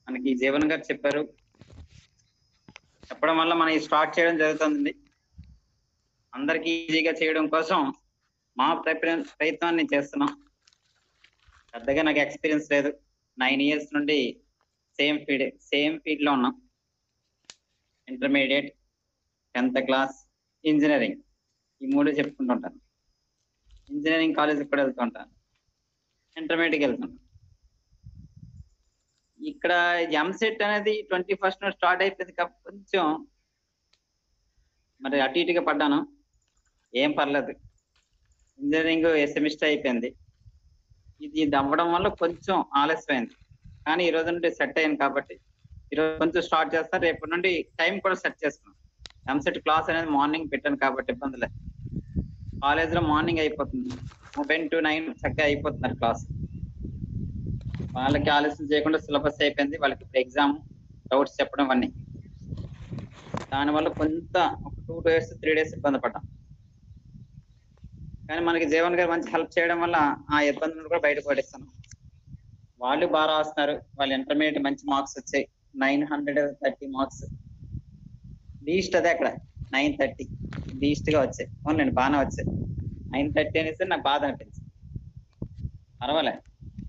మనకి జీవన్ గారు చెప్పారు. చెప్పడం వల్ల మనం స్టార్ట్ చేయడం జరుగుతుంది. అందరికీ ఈజీగా చేయడం కోసం మా ప్రయత్నాన్ని చేస్తున్నాం. పెద్దగా నాకు ఎక్స్పీరియన్స్ లేదు. 9 ఇయర్స్ నుండి సేమ్ ఫీల్డ్ లో ఉన్నాం. ఇంటర్మీడియట్, 10th క్లాస్, ఇంజనీరింగ్, ఈ 3 చెప్పుకుంటుంటాను. ఇంజనీరింగ్ కాలేజీకి కూడా వెళ్తుంటాను, ఇంటర్మీడియట్కి వెళ్తుంటాను. ఇక్కడ ఎంసెట్ అనేది 21st స్టార్ట్ అయిపోయింది కాబట్టి కొంచెం మరి అటు ఇటుగా పడ్డాను. ఏం పర్లేదు, ఇంజనీరింగ్ సెమిస్టర్ అయిపోయింది. ఇది అవ్వడం వల్ల కొంచెం ఆలస్యమైంది, కానీ ఈ రోజు నుండి సెట్ అయ్యాను కాబట్టి ఈరోజు కొంచెం స్టార్ట్ చేస్తాను. రేపటి నుండి టైం కూడా సెట్ చేస్తున్నాను. ఎంసెట్ క్లాస్ అనేది మార్నింగ్ పెట్టాను కాబట్టి ఇబ్బంది లేదు. కాలేజీలో మార్నింగ్ అయిపోతుంది, 10 to 9 చక్కగా అయిపోతున్నారు క్లాస్. వాళ్ళకి ఆలస్యం చేయకుండా సిలబస్ అయిపోయింది. వాళ్ళకి ఇప్పుడు ఎగ్జామ్, డౌట్స్ చెప్పడం అన్నీ. దానివల్ల కొంత ఒక 2 days 3 days ఇబ్బంది పడ్డాం. కానీ మనకి జీవన్ గారు మంచి హెల్ప్ చేయడం వల్ల ఆ ఇబ్బంది నుండి కూడా బయటపడిస్తాను. వాళ్ళు బాగా రాస్తున్నారు. వాళ్ళు ఇంటర్మీడియట్ మంచి మార్క్స్ వచ్చాయి, 930 మార్క్స్. లీస్ట్ అదే అక్కడ 930 లీస్ట్ గా వచ్చాయి. అవునండి, బాగానే వచ్చాయి. 930 అనేసి నాకు బాధ అనిపించింది. పర్వాలే,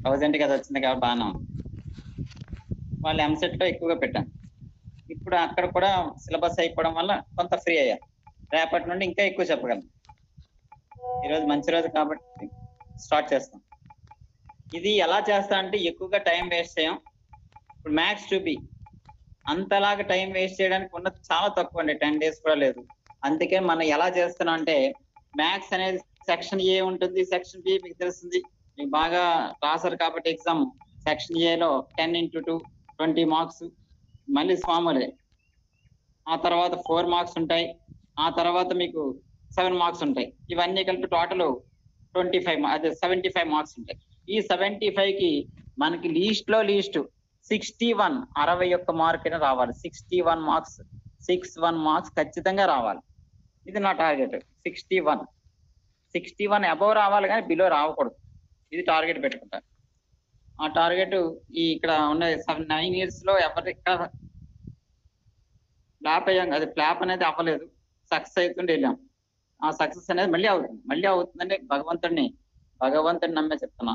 1000కి అది వచ్చింది కాబట్టి బాగానే ఉంది. వాళ్ళు ఎంసెట్ లో ఎక్కువగా పెట్టాను. ఇప్పుడు అక్కడ కూడా సిలబస్ అయిపోవడం వల్ల కొంత ఫ్రీ అయ్యా. రేపటి నుండి ఇంకా ఎక్కువ చెప్పగలను. ఈరోజు మంచి రోజు కాబట్టి స్టార్ట్ చేస్తాం. ఇది ఎలా చేస్తా అంటే ఎక్కువగా టైం వేస్ట్ చేయం. ఇప్పుడు మ్యాథ్స్ 2B అంతలాగా టైం వేస్ట్ చేయడానికి ఉన్నది చాలా తక్కువ అండి, 10 days కూడా లేదు. అందుకే మనం ఎలా చేస్తున్నాం అంటే, మ్యాథ్స్ అనేది సెక్షన్ ఏ ఉంటుంది, సెక్షన్ బి మీకు తెలుస్తుంది, మీకు బాగా రాసారు కాబట్టి ఎగ్జామ్. సెక్షన్ ఏలో 10 into 2 20 మార్క్స్, మళ్ళీ మామూలే. ఆ తర్వాత 4 మార్క్స్ ఉంటాయి. ఆ తర్వాత మీకు 7 మార్క్స్ ఉంటాయి. ఇవన్నీ కలిపి టోటల్ 75 మార్క్స్ ఉంటాయి. ఈ 75కి మనకి లీస్ట్ 61 61 మార్క్ రావాలి. 61 మార్క్స్ 61 మార్క్స్ ఖచ్చితంగా రావాలి. ఇది నా టార్గెట్. 61 అబౌవ్ రావాలి, కానీ బిలో రావకూడదు. ఇది టార్గెట్ పెట్టుకుంటాను. ఆ టార్గెట్ ఇక్కడ ఉన్న 9 years లో ఎవరి ఫ్లాప్ అయ్యాం. అది ఫ్లాప్ అనేది అవ్వలేదు, సక్సెస్ అవుతుండే వెళ్ళాం. ఆ సక్సెస్ అనేది మళ్ళీ అవుతుందంటే భగవంతుడిని నమ్మే చెప్తున్నా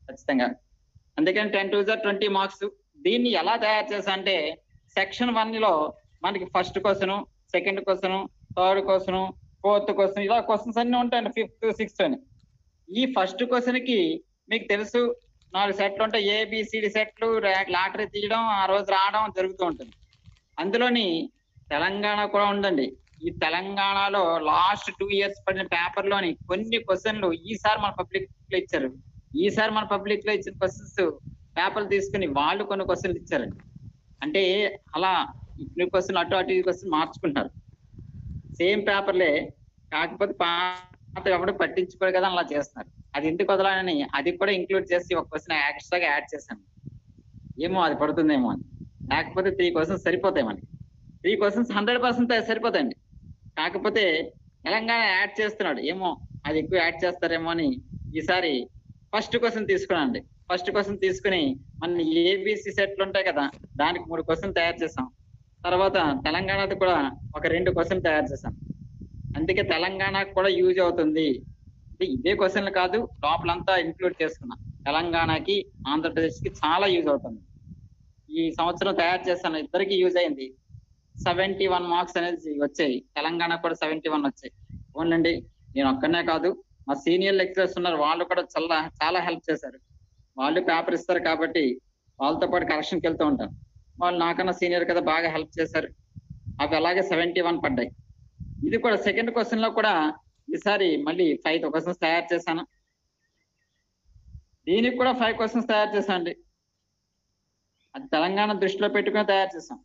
ఖచ్చితంగా. అందుకని 10 to 20 మార్క్స్. దీన్ని ఎలా తయారు చేశా అంటే, సెక్షన్ 1 లో మనకి first question, second question, third question, fourth question, ఇలా క్వశ్చన్స్ అన్ని ఉంటాయండి, 5th 6th అని. ఈ ఫస్ట్ క్వశ్చన్ కి మీకు తెలుసు 4 సెట్లు ఉంటాయి. ABCD సెట్లు లాటరీ తీయడం, ఆ రోజు రావడం జరుగుతూ ఉంటుంది. అందులోని తెలంగాణ కూడా ఉందండి. ఈ తెలంగాణలో లాస్ట్ 2 years పడిన పేపర్ లోని కొన్ని క్వశ్చన్లు ఈసారి మన పబ్లిక్ లో ఇచ్చారు. ఈసారి మన పబ్లిక్ లో ఇచ్చిన క్వశ్చన్స్ పేపర్లు తీసుకుని వాళ్ళు కొన్ని క్వశ్చన్లు ఇచ్చారండి. అంటే అలా ఇన్ని క్వశ్చన్ అటు ఈ క్వశ్చన్ మార్చుకుంటారు. సేమ్ పేపర్లే, కాకపోతే పాత ఎవరు పట్టించుకోరు కదా, అలా చేస్తున్నారు. అది ఎందుకు వదలాలని అది కూడా ఇంక్లూడ్ చేసి ఒక క్వశ్చన్ ఎక్స్ట్రాగా యాడ్ చేశాను. ఏమో అది పడుతుందేమో అని. లేకపోతే 3 క్వశ్చన్స్ సరిపోతాయి మనకి. 3 క్వశ్చన్స్ 100% సరిపోతాయండి. కాకపోతే తెలంగాణ యాడ్ చేస్తున్నాడు, ఏమో అది ఎక్కువ యాడ్ చేస్తారేమో అని ఈసారి ఫస్ట్ క్వశ్చన్ తీసుకున్నాండి. ఫస్ట్ క్వశ్చన్ తీసుకుని మన ఏబిసి సెట్లు ఉంటాయి కదా, దానికి 3 క్వశ్చన్ తయారు చేసాం. తర్వాత తెలంగాణది కూడా ఒక 2 క్వశ్చన్ తయారు చేశాం. అందుకే తెలంగాణకు కూడా యూజ్ అవుతుంది. ఇదే క్వశ్చన్లు కాదు, లోపలంతా ఇంక్లూడ్ చేసుకున్నా. తెలంగాణకి, ఆంధ్రప్రదేశ్ కి చాలా యూజ్ అవుతుంది. ఈ సంవత్సరం తయారు చేస్తాను, ఇద్దరికి యూజ్ అయింది. 71 మార్క్స్ అనేది వచ్చాయి. తెలంగాణ కూడా 71 వచ్చాయి. ఓన్లండి నేను ఒక్కనే కాదు, మా సీనియర్ లెక్చరర్స్ ఉన్నారు, వాళ్ళు కూడా చాలా హెల్ప్ చేశారు. వాళ్ళు పేపర్ ఇస్తారు కాబట్టి వాళ్ళతో పాటు కరెక్షన్కి వెళ్తూ ఉంటాను. వాళ్ళు నాకన్నా సీనియర్ కదా, బాగా హెల్ప్ చేశారు. అవి అలాగే 71 పడ్డాయి. ఇది కూడా సెకండ్ క్వశ్చన్ లో కూడా ఈసారి మళ్ళీ 5 క్వశ్చన్స్ తయారు చేశాను. దీనికి కూడా 5 క్వశ్చన్స్ తయారు చేశాను అండి. అది తెలంగాణ దృష్టిలో పెట్టుకుని తయారు చేసాం.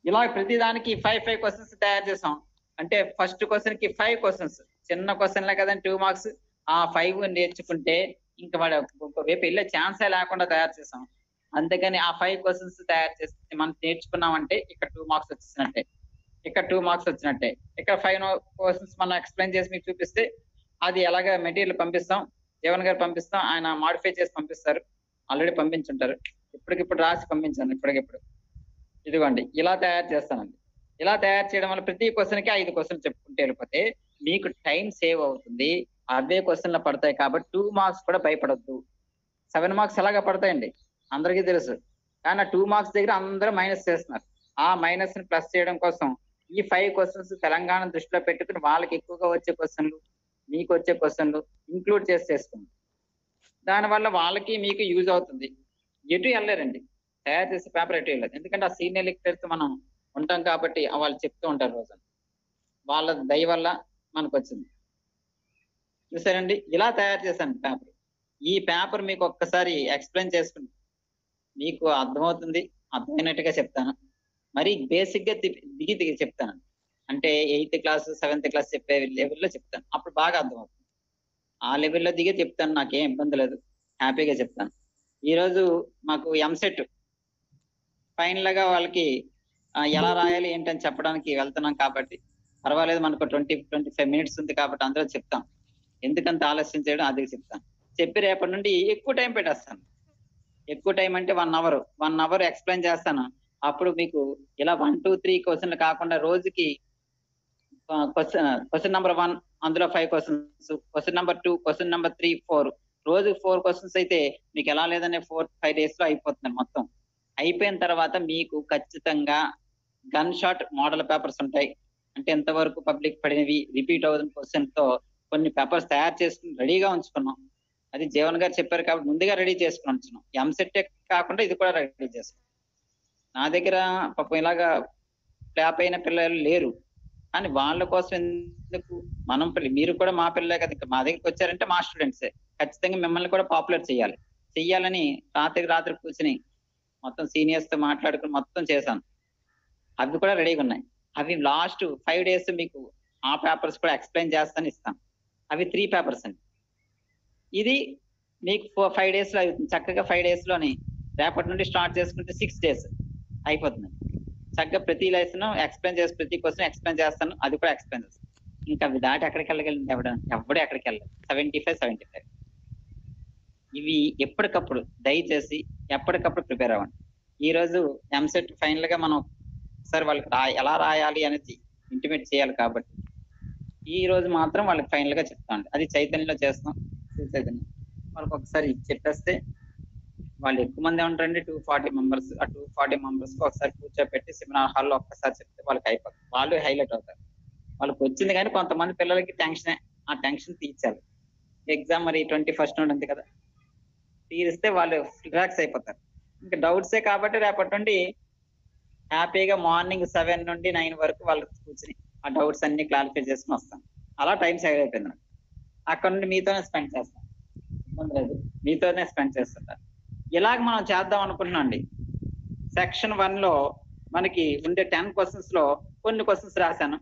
ఇలా ప్రతి దానికి 5 క్వశ్చన్స్ తయారు చేసాం. అంటే ఫస్ట్ క్వశ్చన్ కి 5 క్వశ్చన్స్, చిన్న క్వశ్చన్లే కదండి, 2 మార్క్స్. ఆ 5 నేర్చుకుంటే ఇంకా వాడు ఒకవైపు వెళ్ళే ఛాన్సే లేకుండా తయారు చేసాం. అందుకని ఆ 5 క్వశ్చన్స్ తయారు చేసి మనం నేర్చుకున్నామంటే ఇక్కడ 2 మార్క్స్ వచ్చేసినట్టే, ఇక్కడ 2 మార్క్స్ వచ్చినట్టే. ఇక్కడ 5 క్వశ్చన్స్ మనం ఎక్స్ప్లెయిన్ చేసి మీకు చూపిస్తే అది ఎలాగ మెటీరియల్ పంపిస్తాం, జీవన్ గారు పంపిస్తాం, ఆయన మాడిఫై చేసి పంపిస్తారు. ఆల్రెడీ పంపించుంటారు. ఇప్పటికిప్పుడు రాసి పంపించాను ఇప్పటికిప్పుడు. ఇదిగోండి ఇలా తయారు చేస్తానండి. ఇలా తయారు చేయడం వల్ల ప్రతి క్వెషన్‌కి 5 క్వెషన్‌లు చెప్పుకుంటూ వెళ్ళిపోతే మీకు టైం సేవ్ అవుతుంది. అవే క్వెషన్‌లు పడతాయి కాబట్టి 2 మార్క్స్ కూడా భయపడొద్దు. 7 మార్క్స్ ఎలాగో పడతాయండి. అందరికీ తెలుసు. కానీ ఆ 2 మార్క్స్ దగ్గర అందరూ మైనస్ చేస్తున్నారు. ఆ మైనస్‌ని ప్లస్ చేయడం కోసం ఈ 5 క్వెషన్స్ తెలంగాణ దృష్టిలో పెట్టుకొని వాళ్ళకి ఎక్కువగా వచ్చే క్వెషన్‌లు, మీకొచ్చే క్వెషన్‌లు ఇంక్లూడ్ చేసుకోండి. దానివల్ల వాళ్ళకి మీకు యూజ్ అవుతుంది. ఎటు ఎళ్ళలేరండి. తయారు చేసే పేపర్ ఎటు ఎళ్ళదు. ఎందుకంటే ఆ సీనియర్ లెక్చరర్‌తో మనం ఉంటాం కాబట్టి వాళ్ళు చెప్తూ ఉంటారు రోజంతా. వాళ్ళ దయ వల్ల మనకొచ్చింది. చూసారండి? ఇలా తయారు చేశాను పేపర్. ఈ పేపర్ మీకు ఒక్కసారి ఎక్స్‌ప్లెయిన్ చేసుకుంటే మీకు అర్థమవుతుంది. అర్థమైనట్టుగా చెప్తాను. మరి బేసిక్‌గా దిగి దిగి చెప్తాను. అంటే 8థ్ క్లాస్, 7థ్ క్లాస్ చెప్పే లెవెల్‌లో చెప్తాను. అప్పుడు బాగా అర్థమవుతుంది. ఆ లెవెల్‌లో దిగే చెప్తాను. నాకేం ఇబ్బంది లేదు. హ్యాపీగా చెప్తాను. ఈరోజు మాకు ఎంసెట్ ఫైనల్‌గా వాళ్ళకి ఎలా రాయాలి ఏంటని చెప్పడానికి వెళ్తున్నాం కాబట్టి పర్వాలేదు మనకు 20, 25 మినిట్స్ ఉంది కాబట్టి అందులో చెప్తాం. ఎందుకంత ఆలస్యం చేయడం అది చెప్తాను. చెప్పి రేపటి నుండి ఎక్కువ టైం పెట్టేస్తాను. ఎక్కువ టైం అంటే 1 అవర్. 1 అవర్ ఎక్స్‌ప్లెయిన్ చేస్తాను. అప్పుడు మీకు ఇలా 1, 2, 3 క్వెషన్‌లు కాకుండా రోజుకి క్వెషన్ నంబర్ 1 అందులో 5 questions, question number 2, question number 3, 4 రోజుకి 4 క్వెషన్స్ అయితే మీకు ఎలా లేదన్నా 4, 5 డేస్‌లో అయిపోతుంది మొత్తం. అయిపోయిన తర్వాత మీకు ఖచ్చితంగా గన్ షాట్ మోడల్ పేపర్స్ ఉంటాయి. అంటే ఎంతవరకు పబ్లిక్ పడినవి, రిపీట్ అవుతున్న క్వెషన్‌తో కొన్ని పేపర్స్ తయారు చేసుకొని రెడీగా ఉంచుకున్నాం. అది జీవన్ గారు చెప్పారు కాబట్టి ముందుగా రెడీ చేసుకొని ఉంచున్నాం. ఎంసెట్టే కాకుండా ఇది కూడా రెడీ చేసుకున్నాం. నా దగ్గర పాపం ఇలాగా ఫ్లాప్ అయిన పిల్లలు లేరు. కానీ వాళ్ళ కోసం ఎందుకు మనం మీరు కూడా మా పిల్లలే కదా! ఇంకా మా దగ్గరికొచ్చారంటే మా స్టూడెంట్సే. ఖచ్చితంగా మిమ్మల్ని కూడా పాపులర్ చేయాలి. చెయ్యాలని రాత్రికి రాత్రి కూర్చొని మొత్తం సీనియర్స్‌తో మాట్లాడుకొని మొత్తం చేశాను. అవి కూడా రెడీగున్నాయి. అవి లాస్ట్ 5 డేస్ మీకు ఆ పేపర్స్ కూడా ఎక్స్‌ప్లెయిన్ చేస్తాను ఇస్తాను. అవి 3 పేపర్స్ అండి. ఇది మీకు 5 డేస్‌లో అయితుంది. చక్కగా 5 డేస్‌లోని రేపటి నుండి స్టార్ట్ చేసుకుంటే 6 డేస్ అయిపోతుందండి. చక్కగా ప్రతి లెసన్ ఎక్స్‌ప్లెయిన్ చేసి ప్రతి క్వెషన్ ఎక్స్‌ప్లెయిన్ చేస్తాను. అది కూడా ఎక్స్‌ప్లెయిన్ చేస్తాను. ఇంకా అవి దాటి ఎక్కడికెళ్ళగలండి ఎవ్వడు ఎక్కడికెళ్ళడు. 75, 75 ఇవి ఎప్పటికప్పుడు దయచేసి ఎప్పటికప్పుడు ప్రిపేర్ అవ్వండి. ఈరోజు ఎంసెట్ ఫైనల్‌గా మనం ఒకసారి వాళ్ళకి ఎలా రాయాలి అనేది ఇంటిమేట్ చేయాలి కాబట్టి, ఈ రోజు మాత్రం వాళ్ళకి ఫైనల్‌గా చెప్తామండి. అది చైతన్యలో చేస్తాం. శ్రీ చైతన్య. వాళ్ళకి ఒకసారి చెప్పేస్తే వాళ్ళు ఎక్కువ మందే ఉంటారండి. 240 మెంబర్స్. ఆ 240 మెంబర్స్‌కి ఒకసారి కూర్చోపెట్టి సెమినార్ హాల్‌లో ఒక్కసారి చెప్తే వాళ్ళకి అయిపోతుంది. వాళ్ళు హైలైట్ అవుతారు. వాళ్ళకొచ్చింది గానీ కొంతమంది పిల్లలకి టెన్షనే. ఆ టెన్షన్ తీర్చాలి. ఎగ్జామ్ మరి 21st నుండి ఉంది కదా! తీరిస్తే వాళ్ళు రిలాక్స్ అయిపోతారు. ఇంక డౌట్సే కాబట్టి రేపటి నుండి హ్యాపీగా మార్నింగ్ 7 నుండి 9 వరకు వాళ్ళు కూర్చొని ఆ డౌట్స్ అన్ని క్లారిఫై చేసుకొని వస్తాను. అలా టైం సేవ్ అయిపోయింది నాకు. అక్కడ నుండి మీతోనే స్పెండ్ చేస్తాను. ఇబ్బంది లేదు. మీతోనే స్పెండ్ చేస్తుంటాను. ఇలాగ మనం చేద్దాం అనుకుంటున్నాం అండి. సెక్షన్ 1లో మనకి ఉండే 10 క్వెషన్స్‌లో కొన్ని క్వెషన్స్ రాశాను.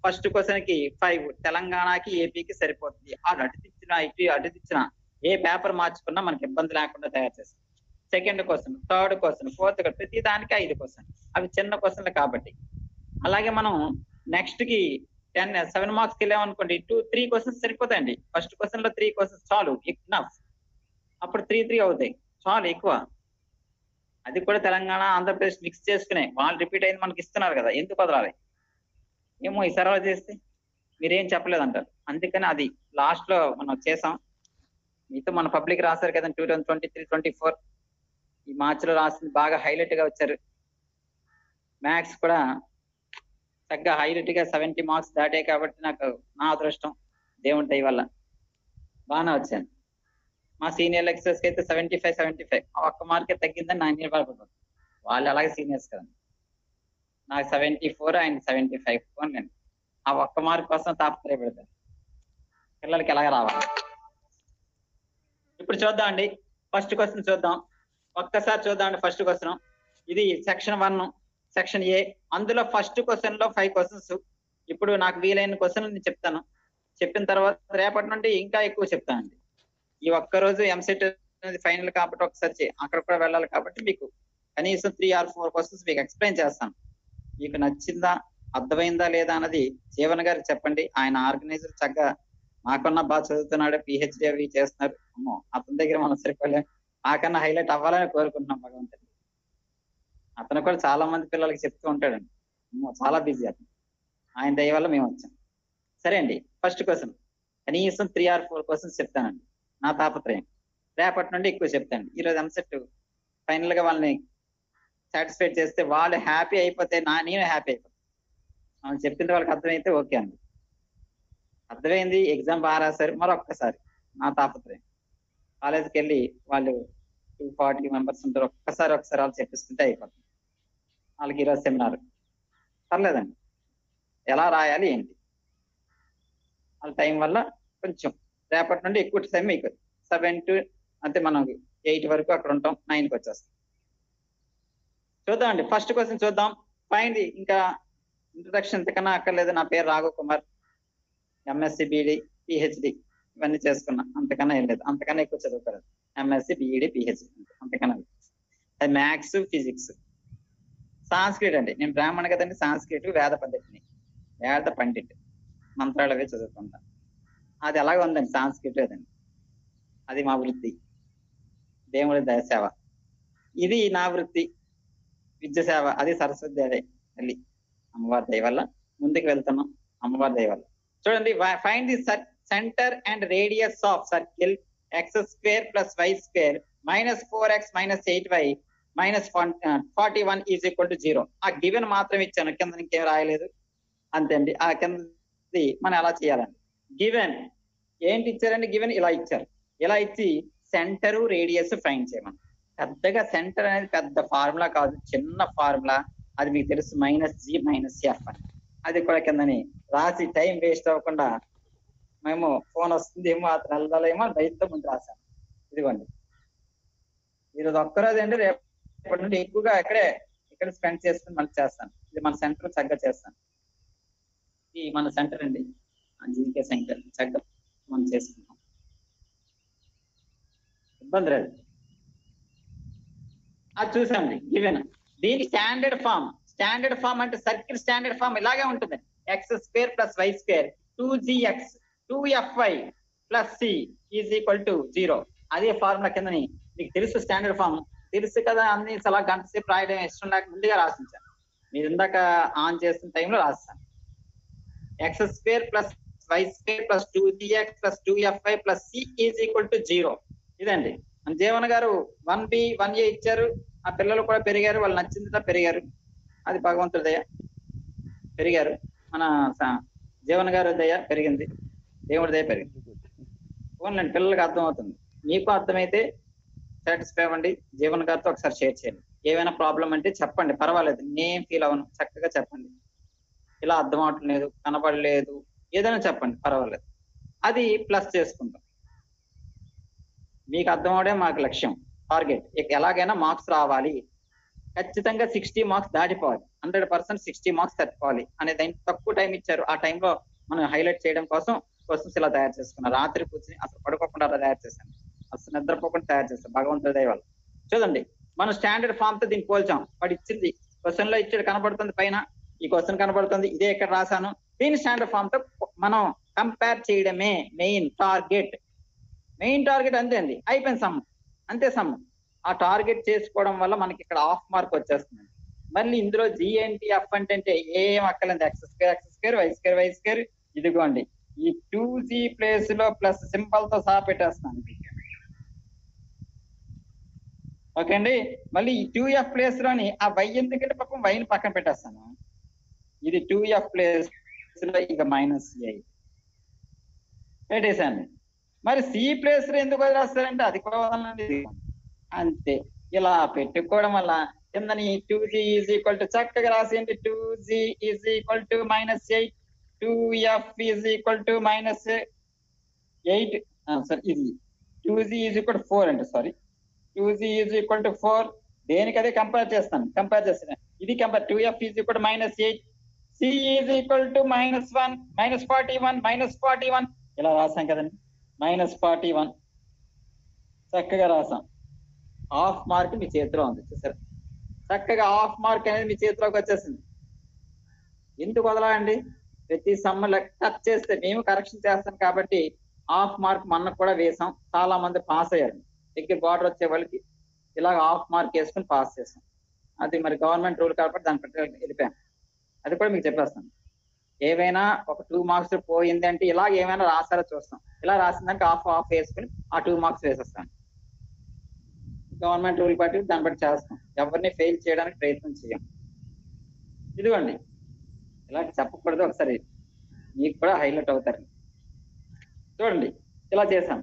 ఫస్ట్ క్వెషన్‌కి 5 తెలంగాణకి, ఏపీకి సరిపోతుంది. అటు తిచ్చినా ఏ పేపర్ మార్చుకున్నా మనకి ఇబ్బంది లేకుండా తయారు చేశాను. Second question, third question, fourth ప్రతి దానికి 5 క్వెషన్. అవి చిన్న క్వెషన్‌లు కాబట్టి. అలాగే మనం నెక్స్ట్‌కి 7 మార్క్స్‌కెళ్ళామనుకోండి 3 క్వెషన్స్ సరిపోతాయండి. ఫస్ట్ క్వెషన్‌లో 3 క్వెషన్స్ చాలు ఎనఫ్. అప్పుడు 3 అవుతాయి. చాలు ఎక్కువ. అది కూడా తెలంగాణ, ఆంధ్రప్రదేశ్ మిక్స్ చేసుకునే. వాళ్ళు రిపీట్ అయింది మనకి ఇస్తున్నారు కదా! ఎందుకు వదలాలి? ఏమో ఈసారి అలా చేస్తే మీరేం చెప్పలేదంటారు. అందుకని అది లాస్ట్‌లో మనం చేసాం. మీతో మన పబ్లిక్ రాసారు కదండీ 2023, 24 ఈ మార్చ్‌లో రాసింది బాగా హైలైట్‌గా వచ్చారు. మ్యాథ్స్ కూడా చక్కగా హైలైట్‌గా 70 మార్క్స్ దాటాయి కాబట్టి నాకు నా అదృష్టం. దేవుడి దయ వల్ల బానే వచ్చాను. మా సీనియర్ లెక్చరర్స్‌కి అయితే 75, 75 ఆ ఒక్క మార్కే తగ్గిందని నా మీద పడిపోతారు. వాళ్ళు అలాగే సీనియర్స్ కదండీ. నాకు 74 ఆయనకి 75 పోనీలెండి. ఆ ఒక్క మార్క్ కోసం తాపత్రయపడతారు. పిల్లలకి ఎలాగ రావాలి. ఇప్పుడు చూద్దామండి. ఫస్ట్ క్వెషన్ చూద్దాం. ఒక్కసారి చూద్దామండి ఫస్ట్ క్వెషన్. ఇది సెక్షన్ 1, సెక్షన్ ఏ. అందులో ఫస్ట్ క్వెషన్‌లో 5 క్వెషన్స్. ఇప్పుడు నాకు వీలైన క్వెషన్‌లు నేను చెప్తాను. చెప్పిన తర్వాత రేపటి నుండి ఇంకా ఎక్కువ చెప్తానండి. ఈ ఒక్కరోజు ఎంసెట్ అనేది ఫైనల్ కాబట్టి ఒకసారి అక్కడ కూడా వెళ్ళాలి కాబట్టి మీకు కనీసం 3 ఆర్ 4 క్వెషన్స్ మీకు ఎక్స్‌ప్లెయిన్ చేస్తాను. మీకు నచ్చిందా? అర్థమైందా లేదా అన్నది జీవన్ గారికి చెప్పండి. ఆయన ఆర్గనైజర్ చక్కగా నాకన్నా చదువుతున్నాడు. పీహెచ్‌డీ అవి చేస్తున్నారు. అమ్మో! అతని దగ్గర మనం సరిపోలేం. ఆకన్నా హైలైట్ అవ్వాలని కోరుకుంటున్నాం భగవంతుడు. అతను కూడా చాలా మంది పిల్లలకి చెప్తూ ఉంటాడండి. చాలా బిజీ అతను. ఆయన దయ వల్ల మేము వచ్చాం. సరే అండి, ఫస్ట్ క్వశ్చన్ కనీసం 3 or 4 క్వశ్చన్స్ చెప్తానండి. నా తాపత్రయం. రేపటి నుండి ఎక్కువ చెప్తాను. ఈరోజు ఎంసెట్ ఫైనల్ గా వాళ్ళని సాటిస్ఫైడ్ చేస్తే వాళ్ళు హ్యాపీ అయిపోతే నేను హ్యాపీ అయిపోతాను. మనం చెప్పింది వాళ్ళకి అర్థమైతే ఓకే అండి. అర్థమైంది, ఎగ్జామ్ బాగా రాశారు, మరొక్కసారి నా తాపత్రయం. కాలేజీకి వెళ్ళి వాళ్ళు 240 మెంబర్స్ ఉంటారు, ఒకసారి వాళ్ళు చెప్పిస్తుంటే అయిపోతుంది. వాళ్ళకి ఈరోజు సెమినార్ పర్లేదండి, ఎలా రాయాలి ఏంటి వాళ్ళ టైం వల్ల కొంచెం రేపటి నుండి ఎక్కువ టైం మీకు 7 to అంటే మనం 8 వరకు అక్కడ ఉంటాం, 9కి వచ్చేస్తాం. చూద్దామండి, ఫస్ట్ క్వశ్చన్ చూద్దాం. ఫైండ్ ఇంకా ఇంట్రడక్షన్ ఇంతకన్నా అక్కర్లేదు. నా పేరు Raghav Kumar, MSc BEd PhD ఇవన్నీ చేసుకున్నా, అంతకన్నా ఏం లేదు. అంతకన్నా ఎక్కువ చదువుకోలేదు. ఎంఎస్సి బిఈడి పిహెచ్డి అంతకన్నా. అది మ్యాథ్స్ ఫిజిక్స్. సాంస్క్రిట్ అండి, నేను బ్రాహ్మణ కదండి. సాంస్క్రిట్ వేద పద్ధతిని, వేద పండిట్ మంత్రాలవే చదువుకుంటా. అది ఎలాగ ఉందండి, సాంస్క్రిట్ అదండి. అది మా వృత్తి, దేవుడి దయసేవ. ఇది నా వృత్తి, విద్య సేవ. అది సరస్వతి దేవే తల్లి, అమ్మవారి దయ వల్ల ముందుకు వెళ్తున్నాం. అమ్మవారి దయ వల్ల. చూడండి, find the centre and radius of circle x² + y² - 4x - 8y - 41 = 0. ఆ గివెన్ మాత్రం ఇచ్చాను, కింద ఇంకేం రాయలేదు. అంతే అండి. ఆ కిందది మనం ఎలా చేయాలండి. గివెన్ ఏంటి ఇచ్చారండి, గివెన్ ఇలా ఇచ్చారు. ఇలా ఇచ్చి సెంటరు రేడియస్ ఫైండ్ చేయమని. పెద్దగా సెంటర్ అనేది పెద్ద ఫార్ములా కాదు, చిన్న ఫార్ములా. అది మీకు తెలుసు, -g - f అని. అది కూడా కిందని రాసి టైం వేస్ట్ అవ్వకుండా మేము ఫోన్ వస్తుందేమో అతను వెళ్ళాలేమో రైతుతో ముందు రాశాను. ఇదిగోండి, ఈరోజు ఒక్కరోజు అండి, రేపటి నుండి ఎక్కువగా ఇక్కడ స్పెండ్ చేసుకుని మళ్ళీ చేస్తాను. ఇది మన సెంటర్ చక్కగా చేస్తాను. ఇది మన సెంటర్ అండి, జీకే సెంటర్ చక్కగా మనం చేసుకుంటాం, ఇబ్బంది లేదు. అది చూసాండి గివెన్. దీని స్టాండర్డ్ ఫామ్ అంటే సర్కిల్ స్టాండర్డ్ ఫామ్ ఇలాగే ఉంటుంది. x² + y² 2gx 2fy + c = 0. అదే ఫార్ములా కిందని మీకు తెలుసు, స్టాండర్డ్ ఫామ్ తెలుసు కదా. అన్ని చాలా గంట సేపు రాయడం ఇష్టం లేక ముందుగా రాసించాను. మీరు ఇందాక ఆన్ చేస్తున్న టైంలో రాస్తాను. x² + y² + 2gx + 2fy + c = 0. ఇదండి. మన జీవన్ గారు 1B 1A ఇచ్చారు. ఆ పిల్లలు కూడా పెరిగారు, వాళ్ళు నచ్చిందిలా పెరిగారు. అది భగవంతుడి దయ, పెరిగారు. మన జీవన్ గారు దయ పెరిగింది, దేవుడి దయ పెరిగింది. ఓన్లండి, పిల్లలకి అర్థం అవుతుంది. మీకు అర్థమైతే సాటిస్ఫై అవ్వండి. జీవన్ గారితో ఒకసారి షేర్ చేయండి. ఏమైనా ప్రాబ్లం అంటే చెప్పండి, పర్వాలేదు, నేను ఫీల్ అవ్వను. చక్కగా చెప్పండి, ఇలా అర్థం అవట్లేదు, కనపడలేదు, ఏదైనా చెప్పండి, పర్వాలేదు. అది ప్లస్ చేసుకుంటాం. మీకు అర్థం అవడే మాకు లక్ష్యం, టార్గెట్. ఎలాగైనా మార్క్స్ రావాలి, ఖచ్చితంగా 60 మార్క్స్ దాటిపోవాలి, 100% 60 మార్క్స్ తట్టుకోవాలి అనే దానికి తక్కువ టైం ఇచ్చారు. ఆ టైంలో మనం హైలైట్ చేయడం కోసం క్వశ్చన్స్ ఇలా తయారు చేసుకున్నాం. రాత్రి కూర్చొని అసలు పడుకోకుండా అలా తయారు చేశాను, అసలు నిద్రపోకుండా తయారు చేస్తాం, భగవంతుడి దయ వల్ల. చూడండి, మనం స్టాండర్డ్ ఫామ్ తో దీన్ని పోల్చాం. వాడు ఇచ్చింది క్వశ్చన్ లో ఇచ్చాడు, కనబడుతుంది పైన, ఈ క్వశ్చన్ కనబడుతుంది, ఇదే ఇక్కడ రాశాను. దీని స్టాండర్డ్ ఫామ్ తో మనం కంపేర్ చేయడమే మెయిన్ టార్గెట్. అంతే అండి, అయిపోయింది సమ్, అంతే సమ్. ఆ టార్గెట్ చేసుకోవడం వల్ల మనకి ఇక్కడ హాఫ్ మార్క్ వచ్చేస్తుంది. మళ్ళీ ఇందులో జీ ఏంటి, ఎఫ్ అంటే ఏం అక్కర్లేదు. x² y², ఇదిగోండి ఈ 2g ప్లేస్ లో ప్లస్ సింబల్ తో సహా పెట్టేస్తున్నాను. ఓకే అండి. మళ్ళీ ఈ 2f ప్లేస్ లోని ఆ y ఎందుకంటే పాపం వైని పక్కన పెట్టేస్తాను. ఇది 2f ప్లేస్ లో ఇంకా -a పెట్టేశాను. మరి సి ప్లేస్ లో ఎందుకు వదిలేస్తారంటే అది కూడా వదలండి. అంతే, ఇలా పెట్టుకోవడం వల్ల కిందని 2g = చక్కగా రాసేయండి. 2g = -8, 2f = -8. సారీ, ఇది 2g = 4 అంటే, సారీ, 2g = 4. దేనికి అదే కంపేర్ చేస్తాను. ఇది కంపేర్. 2f = -8, c = -1, -41 ఇలా రాసాం కదండి. -41 చక్కగా రాసాం. హాఫ్ మార్క్ మీ చేతిలో ఉంది, చూసారు. చక్కగా హాఫ్ మార్క్ అనేది మీ చేతిలోకి వచ్చేసింది. ఎందుకు వదలండి, ప్రతి సమ్ టచ్ చేస్తే మేము కరెక్షన్ చేస్తాం కాబట్టి హాఫ్ మార్క్ మొన్న కూడా వేసాం, చాలా మంది పాస్ అయ్యారు. దగ్గర బార్డర్ వచ్చే వాళ్ళకి ఇలా హాఫ్ మార్క్ వేసుకుని పాస్ చేస్తాం. అది మరి గవర్నమెంట్ రూల్ కాబట్టి దాని ప్రకారం వెళ్ళిపోయాం. అది కూడా మీకు చెప్పేస్తాను. ఏవైనా ఒక 2 మార్క్స్ పోయింది అంటే ఇలా ఏమైనా రాసారో చూస్తాం. ఇలా రాసిందంటే హాఫ్ వేసుకుని ఆ 2 మార్క్స్ వేసేస్తాం. గవర్నమెంట్ రూల్ బట్టి దాన్ని బట్టి చేస్తాం. ఎవరిని ఫెయిల్ చేయడానికి ప్రయత్నం చేయం. ఇదిగోండి ఇలా చెప్పకూడదు, ఒకసారి మీకు కూడా హైలైట్ అవుతారు. చూడండి ఇలా చేశాం.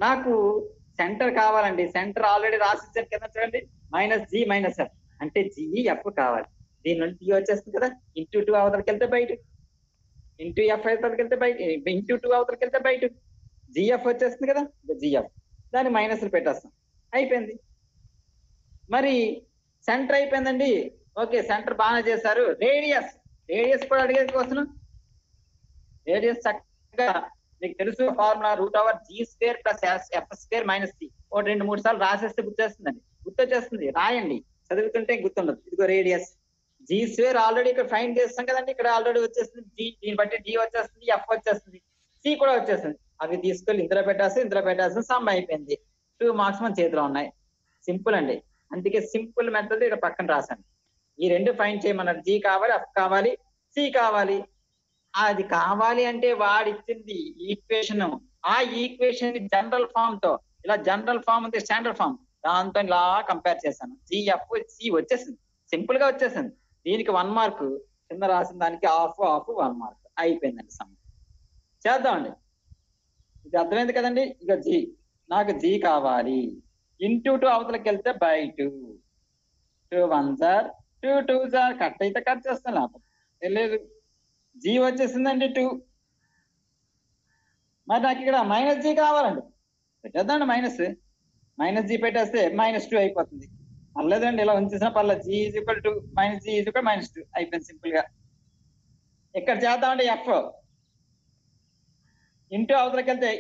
నాకు సెంటర్ కావాలండి. సెంటర్ ఆల్రెడీ రాసిచ్చాను కింద చూడండి, -G-F అంటే GF కావాలి. దీని నుండి G వచ్చేస్తుంది కదా, ఇంటూ 2 అవతలకి వెళ్తే బయట, ఇంటూ F అవతలకి వెళ్తే బయట, ఇంటూ 2 అవతలకి వెళ్తే బయట, GF వచ్చేస్తుంది కదా, GF దాన్ని మైనస్లు పెట్టేస్తాం. అయిపోయింది. మరి సెంటర్ అయిపోయిందండి. ఓకే, సెంటర్ బాగానే చేశారు. రేడియస్ కూడా అడిగే క్వశ్చన్. రేడియస్ చక్కగా మీకు తెలుసు ఫార్ములా √G² + F² - C. 2-3 సార్లు రాసేస్తే గుర్తొచ్చేస్తుంది. రాయండి, చదువుతుంటే గుర్తుండదు. ఇదిగో రేడియస్ G² ఆల్రెడీ ఇక్కడ ఫైండ్ చేస్తాం కదండి. ఇక్కడ ఆల్రెడీ వచ్చేస్తుంది G, దీన్ని బట్టి D వచ్చేస్తుంది, F వచ్చేస్తుంది, C కూడా వచ్చేస్తుంది. అవి తీసుకెళ్ళి ఇందులో పెట్టాల్సిన సమ్ అయిపోయింది. 2 మార్క్స్ మన చేతిలో ఉన్నాయి. సింపుల్ అండి. అందుకే సింపుల్ మెథడ్ ఇక్కడ పక్కన రాశాను. ఈ రెండు ఫైండ్ చేయమన్నారు. G కావాలి, F కావాలి, C కావాలి. అది కావాలి అంటే వాడిచ్చింది ఈక్వేషన్. ఆ ఈక్వేషన్ జనరల్ ఫామ్ తో, ఇలా జనరల్ ఫామ్ ఉంది, స్టాండర్డ్ ఫామ్, దాంతో ఇలా కంపేర్ చేశాను. GF C వచ్చేసింది, సింపుల్ గా వచ్చేసింది. దీనికి 1 మార్క్, కింద రాసిన దానికి హాఫ్ 1 మార్క్. అయిపోయిందండి సమ్. చేద్దామండి. ఇది అర్థమైంది కదండి. ఇక G, నాకు G కావాలి. ఇంటూ 2 అవతలకి వెళ్తే by 2, 2 1s are 2 2s are, cut అయితే కట్ చేస్తాను, లేకపోతే తెలియదు. G వచ్చేసిందండి 2. మరి నాకు ఇక్కడ -G కావాలండి. పెట్టేద్దాండి, మైనస్ G పెట్టేస్తే -2 అయిపోతుంది. పర్లేదండి, ఇలా ఉంచేసిన పర్లేదు. G -G -2 అయిపోయింది సింపుల్ గా. ఇక్కడ చేద్దామండి F. ఇంటూ అవతలకి వెళ్తే,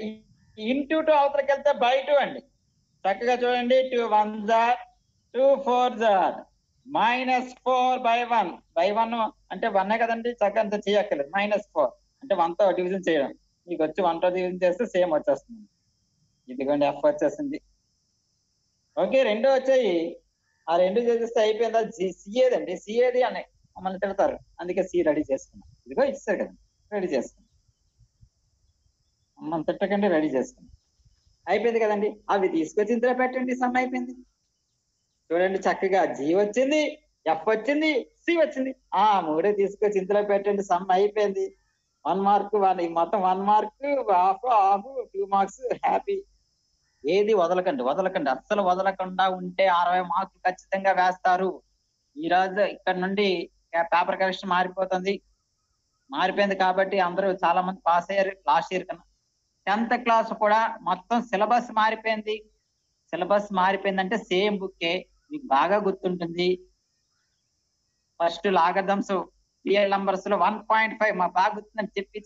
ఇంటూ 2 అవతలకి వెళ్తే బై 2 అండి. చక్కగా చూడండి, 2 1s are 2 4s are -4/1. By 1 అంటే 1 కదండి, చక్కగా అంత చేయక్కర్లేదు. -4 అంటే 1తో డివిజన్ చేయడం. మీకు వచ్చి 1తో డివిజన్ చేస్తే సేమ్ వచ్చేస్తుంది. ఇదిగోండి F వచ్చేసింది. ఓకే, 2 వచ్చాయి. ఆ 2 చేసేస్తే అయిపోయిందా. C ఏదండి, C ఏది అని మమ్మల్ని తిడతారు. అందుకే C రెడీ చేసుకున్నాం. ఇదిగో ఇచ్చారు కదండి, రెడీ చేసుకున్నాం. మమ్మల్ని తిట్టకండి, రెడీ చేసుకున్నాం. అయిపోయింది కదండి. అవి తీసుకొచ్చి ఇందులో పెట్టండి, సమ్ అయిపోయింది. చూడండి చక్కగా G వచ్చింది, F వచ్చింది, C వచ్చింది. ఆ 3 తీసుకొచ్చి ఇందులో పెట్టండి, సమ్ అయిపోయింది. 1 మార్క్, మొత్తం 1 మార్క్, హాఫ్ 2 మార్క్స్. హ్యాపీ. ఏది వదలకండి, అస్సలు వదలకుండా ఉంటే 60 మార్కులు ఖచ్చితంగా వేస్తారు. ఈ రోజు ఇక్కడ నుండి పేపర్ కరెక్షన్ మారిపోయింది కాబట్టి అందరూ చాలా మంది పాస్ అయ్యారు లాస్ట్ ఇయర్ కన్నా. 10th క్లాస్ కూడా మొత్తం సిలబస్ మారిపోయిందంటే సేమ్ బుక్కే, మీకు బాగా గుర్తుంటుంది. ఫస్ట్ లాగర్థమ్స్ రియల్ నంబర్స్ లో 1.5 మా బాగా గుర్తుందని చెప్పి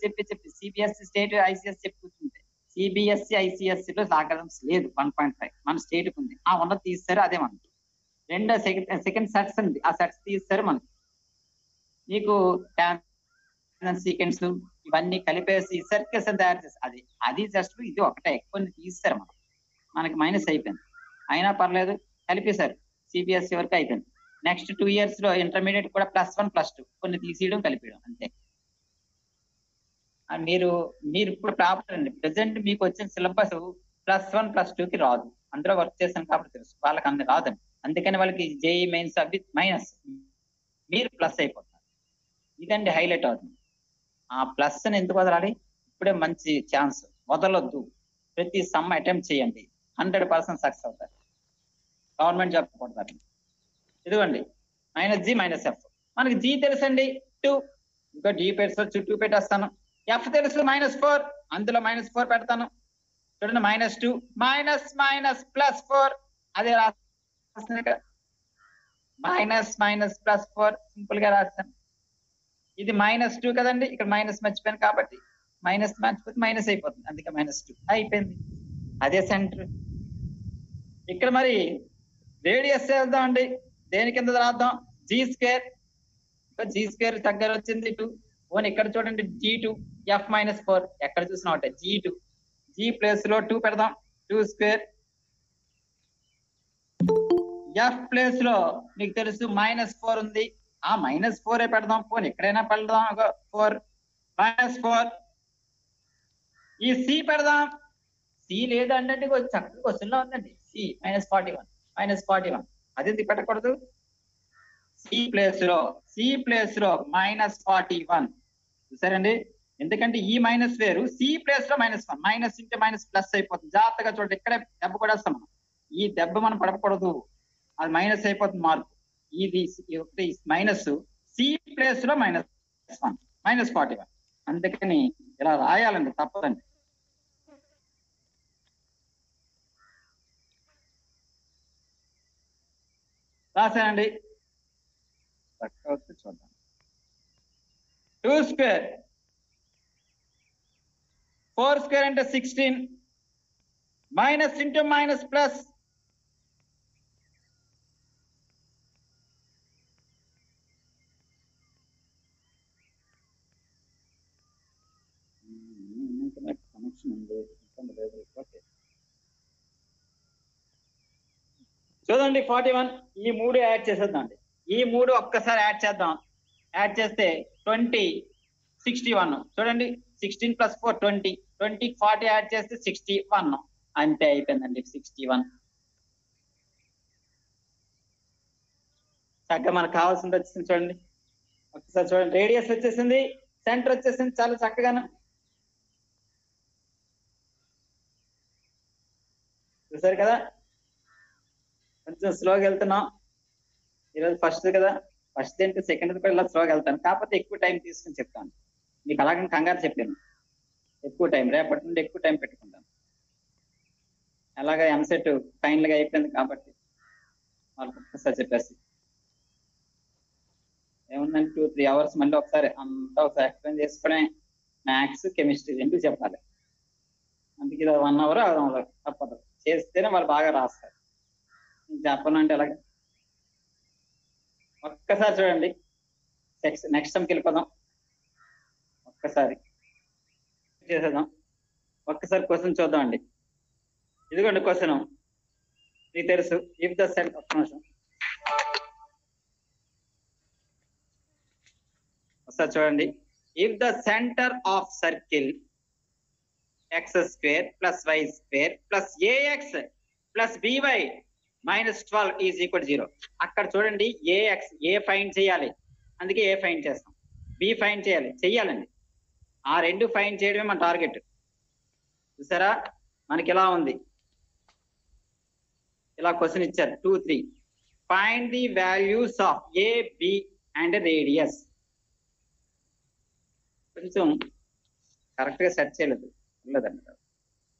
సిబిఎస్ఈ స్టేట్ ఐసిఎస్ చెప్పి కూర్చుంటే, సిబిఎస్ఈ ఐసిఎస్సి లో లాగర్థమ్స్ లేదు. 1.5 మన స్టేట్ ఉంది. ఆ ఉన్నది తీస్తారు, అదే మనకి. రెండో సెకండ్ సెట్స్ ఉంది, ఆ సెట్స్ తీస్తారు మనకి. మీకు సీక్వెన్స్ ఇవన్నీ కలిపేసి సర్కిల్స్ తయారు చేసి అది జస్ట్ ఇది ఒకటే, కొన్ని తీస్తారు మనకి మైనస్ అయిపోయింది. అయినా పర్లేదు, కలిపేశారు. సిబిఎస్ఈ వరకు అయిపోయింది. నెక్స్ట్ 2 years లో ఇంటర్మీడియట్ కూడా +1 +2 కొన్ని తీసేయడం కలిపేయడం అంతే. మీరు ఇప్పుడు ప్రాపర్ అండి. ప్రెసెంట్ మీకు వచ్చిన సిలబస్ +1 +2కి రాదు. అందులో వర్క్ చేశాను కాబట్టి తెలుసు, వాళ్ళకి అన్ని రాదండి. అందుకని వాళ్ళకి జేఈ మెయిన్స్ అవి మైనస్, మీరు ప్లస్ అయిపోతారు. ఇదండి హైలైట్ అవుతుంది. ఆ ప్లస్ అని ఎందుకు వదలాలి? ఇప్పుడే మంచి ఛాన్స్, వదలొద్దు. ప్రతి సమ్ అటెంప్ట్ చేయండి, 100% సక్సెస్ అవుతారు. గవర్నమెంట్ జాబ్ కొడతారు. ఇదిగోండి -G -F. మనకి G తెలుసండి 2, ఇంకా G పెట్టచ్చు, 2 పెట్టేస్తాను. F తెలుసు -4, అందులో -4 పెడతాను. చూడండి -2 -+4, అదే రాస్తాను ఇక్కడ. -+4 సింపుల్ గా రాస్తాను. ఇది -2 కదండి, ఇక్కడ మైనస్ మర్చిపోయాను కాబట్టి మర్చిపోతే మైనస్ అయిపోతుంది, అందుకే -2 అయిపోయింది. అదే సెంటర్. ఇక్కడ మరి రేడియస్ చేద్దామండి. దేని కింద రాద్దాం? G². దగ్గర వచ్చింది 2. ఓన్ ఇక్కడ చూడండి G2, F -4 ఎక్కడ చూసినా ఒకటే G2. G ప్లేస్ లో 2 పెడదాం, 2². ఎఫ్ ప్లేస్ లో మీకు తెలుసు -4 ఉంది, ఆ -4 పెడదాం, పోనీ ఎక్కడైనా పెడదాం 4 -4. ఈ సి పెడదాం, సి లేదంటే చక్కగా క్వశ్చన్ లో ఉందండి, సి -41 అది ఎందుకు పెట్టకూడదు? సి ప్లేస్ లో -41 చూసారండి. ఎందుకంటే ఈ మైనస్ వేరు, సి ప్లేస్ లో -1, మైనస్ ఇంటే మైనస్ ప్లస్ అయిపోతుంది. జాగ్రత్తగా చూడండి, ఇక్కడే దెబ్బ కొడేస్తాం మనం. ఈ దెబ్బ మనం పడకూడదు, అది మైనస్ అయిపోతుంది మార్క్. ఇది మైనస్, సి ప్లేస్ లో -1 -41, అందుకని ఇలా రాయాలండి, తప్పదండి. రాశానండి, చూద్దాం. 2 స్క్వేర్ 4 స్క్వేర్ అంటే 16, minus into minus plus, connection ఉంది చూడండి. 41 ఈ 3 యాడ్ చేసేద్దాం అండి, ఈ 3 ఒక్కసారి యాడ్ చేద్దాం. యాడ్ చేస్తే 20 61 చూడండి, 16 + 4 20, 20 40 యాడ్ చేస్తే 61, అంతే అయిపోయిందండి 61. చక్కగా మనకు కావాల్సింది వచ్చేసింది చూడండి, ఒకసారి చూడండి. రేడియస్ వచ్చేసింది, సెంటర్ వచ్చేసింది, చాలా చక్కగాను చూసారు కదా. కొంచెం స్లోగా వెళ్తున్నాం ఈరోజు, ఫస్ట్ కదా, ఫస్ట్ ఏంటి సెకండ్ కూడా ఇలా స్లోగా వెళ్తాను, కాకపోతే ఎక్కువ టైం తీసుకుని చెప్తాను మీకు. అలాగని కంగారు చెప్పాను, ఎక్కువ టైం, రేపటి నుండి ఎక్కువ టైం పెట్టుకుంటాను. అలాగే ఎంసెట్ ఫైనల్ గా అయిపోయింది కాబట్టి వాళ్ళకి ఒక్కసారి చెప్పేసి ఏముందంటే 2-3 అవర్స్ మళ్ళీ ఒకసారి అంతా ఒకసారి ఎక్స్ప్లెయిన్ చేసుకునే, మ్యాథ్స్ కెమిస్ట్రీ రెండు చెప్పాలి. అందుకే 1 అవర్ తప్పదు, చేస్తేనే వాళ్ళు బాగా రాస్తారు. చెప్పను అంటే ఎలాగ? ఒక్కసారి చూడండి, నెక్స్ట్ టైంకి వెళ్ళిపోదాం, ఒక్కసారి చేసేద్దాం. ఒక్కసారి క్వశ్చన్ చూద్దాం అండి. ఇదిగోండి క్వశ్చన్, మీకు తెలుసు. ఇఫ్ ద సెంటర్, ఒక్క నిమిషం ఒకసారి చూడండి. If the centre of circle x² + y² + ax + by -12 = 0. అక్కడ చూడండి, ఏ ఫైండ్ చేయాలి, అందుకే ఏ ఫైండ్ చేస్తాం, బి ఫైండ్ చెయ్యాలండి. ఆ రెండు ఫైండ్ చేయడమే మన టార్గెట్. చూసారా, మనకి ఇలా ఉంది, ఇలా క్వశ్చన్ ఇచ్చారు 2, 3. Find the values of A, B and radius. కొంచెం కరెక్ట్ గా సెట్ చేయలేదు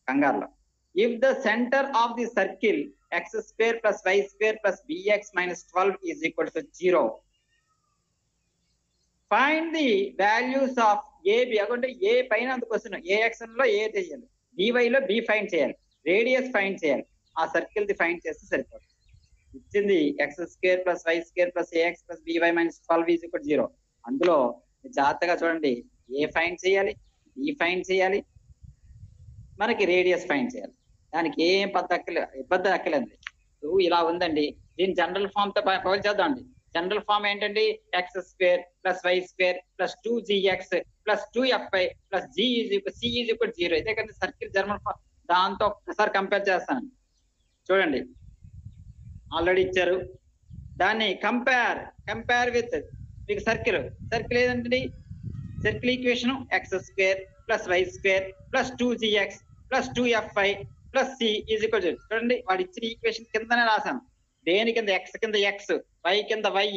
కంగారులో. If the centre of the circle x² + y² + bx -12 = 0. Find the values of A B. అకుంటే ఏ పైన అంత క్వశ్చన్, ఏ యాక్షన్ లో ఏ చేయాలి, బి లో బి ఫైండ్ చేయాలి, రేడియస్ ఫైండ్ చేయాలి. ఆ సర్కిల్ ది ఫైండ్ చేస్తే సరిపోతుంది. ఇచ్చింది x² + y² + ax + by -12 = 0. అందులో జాగ్రత్తగా చూడండి, ఏ ఫైండ్ చేయాలి, బి ఫైండ్ చేయాలి, మనకి రేడియస్ ఫైండ్ చేయాలి. దానికి ఏం ఇబ్బంది అక్కలేదు. ఇలా ఉందండి. దీని జనరల్ ఫామ్ తో పోల్ చేద్దాం అండి. జనరల్ ఫామ్ ఏంటండి, x² + y² + 2gx + 2fy + c = 0. ఇదే కదా సర్కిల్ జనరల్ ఫామ్. దాంతో ఒక్కసారి కంపేర్ చేస్తాను చూడండి, ఆల్రెడీ ఇచ్చారు. దాన్ని కంపేర్ విత్ మీకు సర్కిల్ ఏదండి, circle equation x² + y² + 2gx + 2fy + c = 0. చూడండి, వాడు ఇచ్చిన ఈక్వేషన్ కిందనే రాశాను. దేని కింద, x కింద x, y కింద y,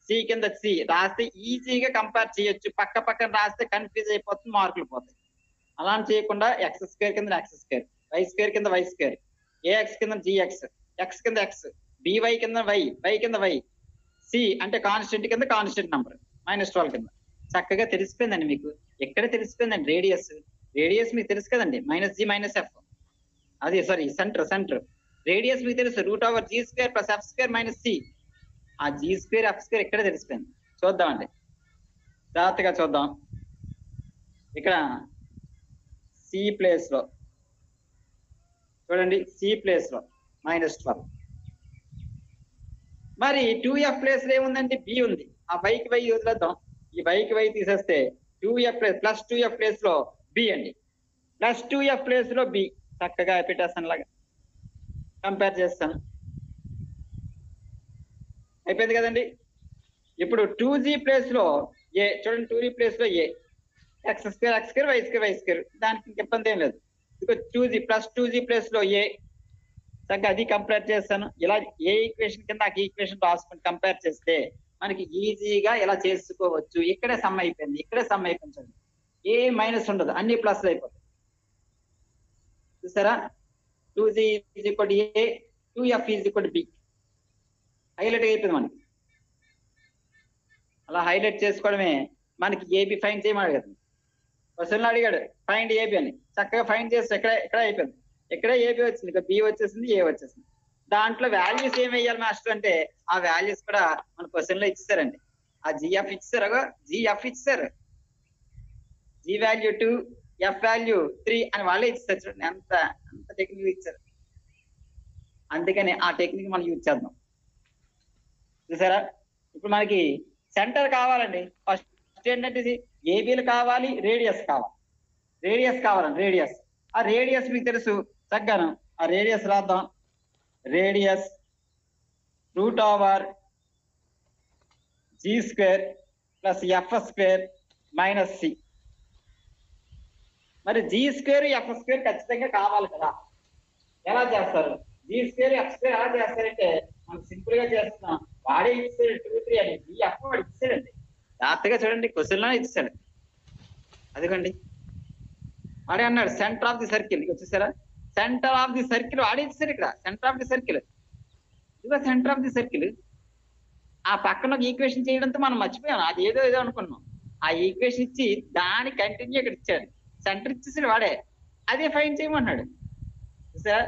c కింద c రాస్తే ఈజీగా కంపేర్ చేయొచ్చు. పక్కన రాస్తే కన్ఫ్యూజ్ అయిపోతుంది, మార్కులు పోతాయి. అలా చేయకుండా x² కింద x², y² కింద y², ax కింద gx, x కింద x, by కింద y కింద y, c అంటే కాన్స్టెంట్ కింద కాన్స్టెంట్ నంబర్ -12 కింద. చక్కగా తెలిసిపోయిందండి మీకు. ఎక్కడ తెలిసిపోయిందండి, రేడియస్ మీకు తెలుసు కదండి, -g - f. అది సారీ, సెంటర్ రేడియస్ మీకు తెలుసు, √g² + f² - c. ఆ g² f² ఎక్కడ తెలిసిపోయింది చూద్దామండి, జాగ్రత్తగా చూద్దాం. ఇక్కడ సి ప్లేస్ లో చూడండి, సి ప్లేస్ లో -12, మరి 2f ప్లేస్ లో ఏముందండి? బి ఉంది. ఆ వైకి వై వదిలేద్దాం. ఈ వైకి వై తీసేస్తే 2f ప్లస్ 2f ప్లేస్ లో బి అండి. ప్లస్ 2f ప్లేస్ లో బి చక్కగా పెట్టేస్తాను, లాగా కంపేర్ చేస్తాను. అయిపోయింది కదండి. ఇప్పుడు 2g ప్లేస్ లో ఏ చూడండి, 2g ప్లేస్ లో A x square x square y square y square, దానికి ఇబ్బంది ఏం లేదు. ఇక 2g ప్లస్ 2g ప్లేస్ లో ఏ చక్కగా అది కంపేర్ చేస్తాను. ఇలా ఏ ఈక్వేషన్ కింద ఆ ఈక్వేషన్ రాసుకుని కంపేర్ చేస్తే మనకి ఈజీగా ఇలా చేసుకోవచ్చు. ఇక్కడే సమ్ అయిపోయింది, ఇక్కడే సమ్ అయిపోయింది. ఏ మైనస్ ఉండదు, అన్ని ప్లస్ అయిపోతాయి. చూసారా? 2g is equal A, 2f is equal B. Highlight అయిపోయింది మనకి. అలా హైలైట్ చేసుకోవడమే. మనకి ఏబి ఫైండ్ చేయమని అడిగాడు, క్వశ్చన్లో అడిగాడు ఫైండ్ ఏబి అని. చక్కగా ఫైండ్ చేస్తే ఇక్కడ అయిపోయింది. ఇక్కడే ఏబి వచ్చింది, ఇక బి వచ్చేసింది, ఏ వచ్చేసింది. దాంట్లో వాల్యూస్ ఏమి వేయాలి మాస్టర్ అంటే ఆ వాల్యూస్ కూడా మన క్వశ్చన్లో ఇచ్చారండి. ఆ జిఎఫ్ ఇచ్చారు, జిఎఫ్ ఇచ్చారు, జి వాల్యూ 2, ఎఫ్ వాల్యూ 3 అని వాళ్ళే ఇచ్చారు. చూడండి ఎంత టెక్నిక్ ఇచ్చారు. అందుకని ఆ టెక్నిక్ మనం యూజ్ చేద్దాం. చూసారా? ఇప్పుడు మనకి సెంటర్ కావాలండి. ఫస్ట్ ఏంటంటే ఇది ఏబీలు కావాలి, రేడియస్ కావాలి. రేడియస్ కావాలండి, రేడియస్. ఆ రేడియస్ మీకు తెలుసు చక్కగాను. ఆ రేడియస్ రాద్దాం. Radius √g² plus f² minus C. మరి g² f² ఖచ్చితంగా కావాలి కదా. ఎలా చేస్తారు? g² f² ఎలా చేస్తారంటే మనం సింపుల్ గా చేస్తున్నాం. వాడే ఇచ్చాడు 2, 3 అని. gf వాడు ఇచ్చాడండి. జాగ్రత్తగా చూడండి, క్వశ్చన్ లో ఇచ్చాడు. అదిగోండి వాడే అన్నాడు సెంటర్ ఆఫ్ ది సర్కిల్. ఇక చూసారా? సెంటర్ ఆఫ్ ది సర్కిల్ వాడే ఇచ్చాడు. ఇక్కడ సెంటర్ ఆఫ్ ది సర్కిల్, ఇదిగో సెంటర్ ఆఫ్ ది సర్కిల్. ఆ పక్కన ఒక ఈక్వేషన్ చేయడంతో మనం మర్చిపోయాం, అది ఏదో అనుకున్నాం. ఆ ఈక్వేషన్ ఇచ్చి దాని కంటిన్యూ ఇక్కడ ఇచ్చాడు. సెంటర్ ఇచ్చేసాడు వాడే. అదే ఫైండ్ చేయమన్నాడు. చూసారా?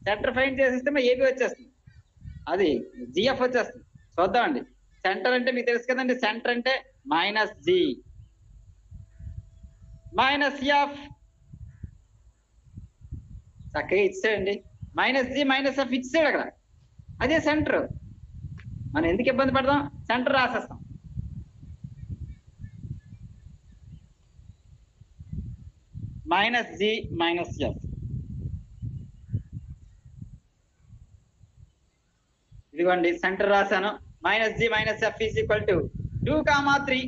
సెంటర్ ఫైండ్ చేసేస్తే మరి ఏబి వచ్చేస్తుంది, అది జిఎఫ్ వచ్చేస్తుంది. చూద్దామండి. సెంటర్ అంటే మీకు తెలుసు కదండి, సెంటర్ అంటే మైనస్ జి మైనస్ ఎఫ్. చక్కగా ఇచ్చాడండి. మైనస్ జి మైనస్ ఎఫ్ ఇచ్చాడు అక్కడ. అదే సెంటర్. మనం ఎందుకు ఇబ్బంది పడదాం? సెంటర్ రాసేస్తాం. Minus G minus F. ఇదిగోండి సెంటర్ రాశాను. Minus G minus F is equal to 2,3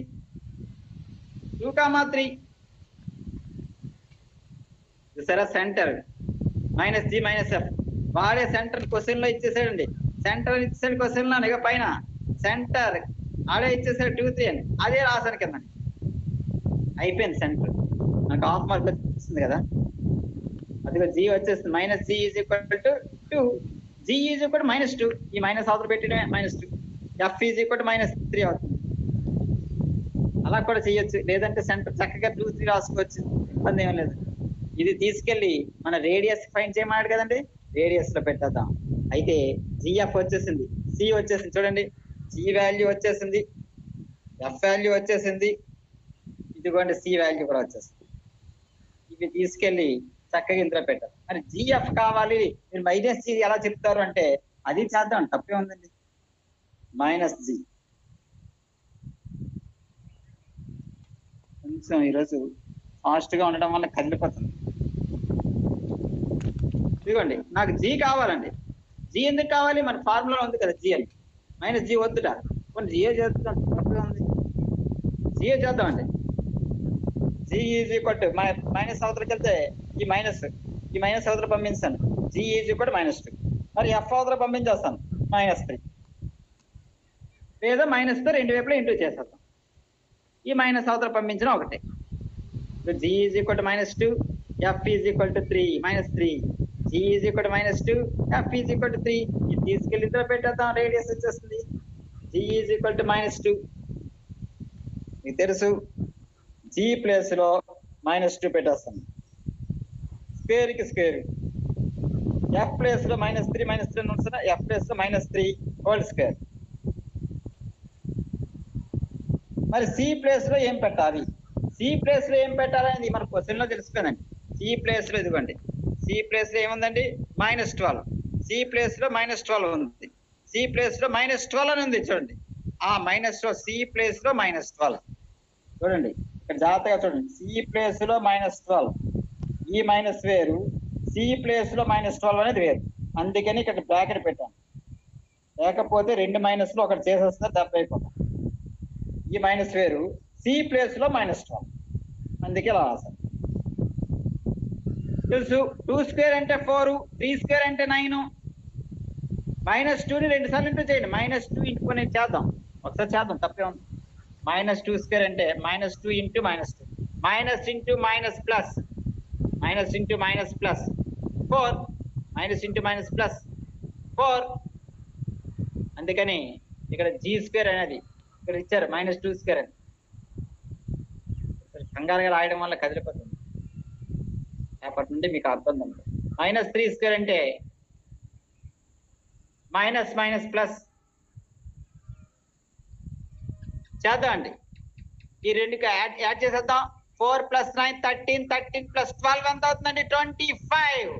చూసారా? Centre minus G minus F వాడే సెంటర్ క్వశ్చన్ లో ఇచ్చేసాడండి. సెంటర్ ఇచ్చేసాడు క్వశ్చన్ లో. ఇక పైన సెంటర్ ఆడే ఇచ్చేసాడు 2, 3 అని. అదే రాశాను కింద. అయిపోయింది సెంటర్. నాకు హాఫ్ మార్క్ వచ్చింది కదా. అదిగో జీ వచ్చేస్తుంది. Minus G is equal to 2, G is equal -2. ఈ మైనస్ అవతల పెట్టడమే -2. ఎఫ్ ఈజ్ ఈక్వల్ -3 అవుతుంది. అలా కూడా చేయొచ్చు. లేదంటే సెంటర్ చక్కగా 2, 3 రాసుకోవచ్చు, ఇబ్బంది ఏం లేదు. ఇది తీసుకెళ్లి మన రేడియస్ ఫైండ్ చేయమన్నాడు కదండి, రేడియస్ లో పెట్టేద్దాం. అయితే జిఎఫ్ వచ్చేసింది, సి వచ్చేసింది. చూడండి, జి వాల్యూ వచ్చేసింది, ఎఫ్ వాల్యూ వచ్చేసింది, ఇదిగోండి సి వాల్యూ కూడా వచ్చేసింది. ఇవి తీసుకెళ్లి చక్కగా ఇందులో పెట్టారు. మరి జిఎఫ్ కావాలి, మీరు మైనస్ జి ఎలా చెప్తారు అంటే అది చేద్దాం, తప్పే ఉందండి. మైనస్ జి కొంచెం ఈరోజు ఫాస్ట్ గా ఉండడం వల్ల కదిలిపోతుంది. ఇదిగోండి నాకు జీ కావాలండి. జీ ఎందుకు కావాలి? మన ఫార్ములా ఉంది కదా జీ అని. మైనస్ జీ వద్దుట, కొన్ని జిఏ చేద్దాం. ఉంది జిఏ చేద్దామండి. G is equal to minus అవతలకి వెళ్తే ఈ మైనస్ అవతల పంపించాను. G is equal -2. మరి ఎఫ్ అవతల పంపించేస్తాను -3, లేదా మైనస్తో రెండు వైపులా ఇంటూ చేసేస్తాం. ఈ మైనస్ అవతల పంపించడం ఒకటే. G is equal to -2, F is equal to 3 -3, G is equal to -2, F is equal to 3. ఇది తీసుకెళ్ళి ఇందులో పెట్టేద్దాం, రేడియస్ వచ్చేస్తుంది. G is equal to -2. మీకు తెలుసు జీ ప్లేస్ లో -2 పెట్టేస్తాం. స్క్వేర్ కి స్క్వేర్. ఎఫ్ ప్లేస్ లో -3 ఉంటున్నా, ఎఫ్ ప్లేస్ లో -3 హోల్ స్క్వేర్. మరి సి ప్లేస్ లో ఏం పెట్టాలి? సి ప్లేస్ లో ఏం పెట్టాలనేది మన క్వశ్చన్ లో తెలుసుకోనండి. సి ప్లేస్ లో ఇదిగోండి, సి ప్లేస్ లో ఏముందండి? -12. సి ప్లేస్ లో -12 ఉంది. సి సి ప్లేస్ లో -12 అని ఉంది చూడండి. ఆ -12 సి ప్లేస్ లో -12 చూడండి. ఇక్కడ జాగ్రత్తగా చూడండి. సి ప్లేస్ లో -12 ఈ మైనస్ వేరు, సి ప్లేస్ లో -12 అనేది వేరు. అందుకని ఇక్కడ బ్రాకెట్ పెట్టాను. లేకపోతే 2 మైనస్లు ఒకటి చేసేస్తే దెబ్బ అయిపోతాం. ఈ మైనస్ వేరు, సి ప్లేస్ లో -12 అందుకే ఇలా రాశాను. తెలుసు 2 స్క్వేర్ అంటే 4, 3 స్క్వేర్ అంటే 9. -2ని 2 సార్లు ఇంటూ చేయండి. -2 ఇంటూ చేద్దాం, ఒకసారి చేద్దాం, తప్పే ఉంది. -2 స్క్వేర్ అంటే -2 into -2, minus into minus plus, minus into minus plus 4, minus into minus plus 4. అందుకని ఇక్కడ జీ స్క్వేర్ అనేది ఇక్కడ ఇచ్చారు -2 స్క్వేర్ అని. కంగారుగా రాయడం వల్ల కదిలిపోతుంది. రేపటి నుండి మీకు అర్థం ఉంది. -3 స్క్వేర్ అంటే మైనస్ మైనస్ ప్లస్ చేద్దాం అండి. ఈ రెండుకి యాడ్ చేసేద్దాం. 4 + 9 13, 13 + 12 ఎంత అవుతుందండి? 25.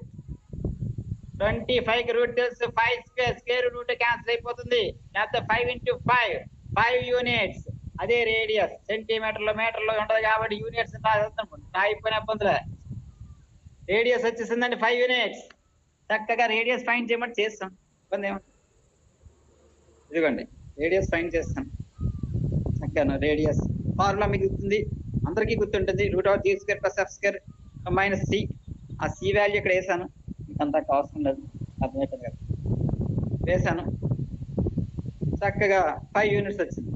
25కి రూట్ తెలుసు. 5 స్క్వేర్, స్క్వేర్ రూట్ క్యాన్సిల్ అయిపోతుంది. లేకపోతే 5 × 5 5 యూనిట్స్. అదే రేడియస్ సెంటీమీటర్లో మీటర్లో ఉంటది కాబట్టి యూనిట్స్ అయిపోయిన ఇబ్బందులే. రేడియస్ వచ్చేసిందండి 5 యూనిట్స్. చక్కగా రేడియస్ ఫైండ్ చేయమని చేస్తాం, ఇబ్బంది ఏమంటుంది. ఇదిగోండి రేడియస్ ఫైండ్ చేస్తాం. చక్కగా రేడియస్ ఫార్ములా మీకు గుర్తుంది, అందరికీ గుర్తుంటుంది. √g² + f² - c. ఆ సి వాల్యూ ఇక్కడ వేసాను, అంతా అవసరం లేదు, అర్థమైపోయింది కదా. వేసాను, చక్కగా 5 యూనిట్స్ వచ్చింది.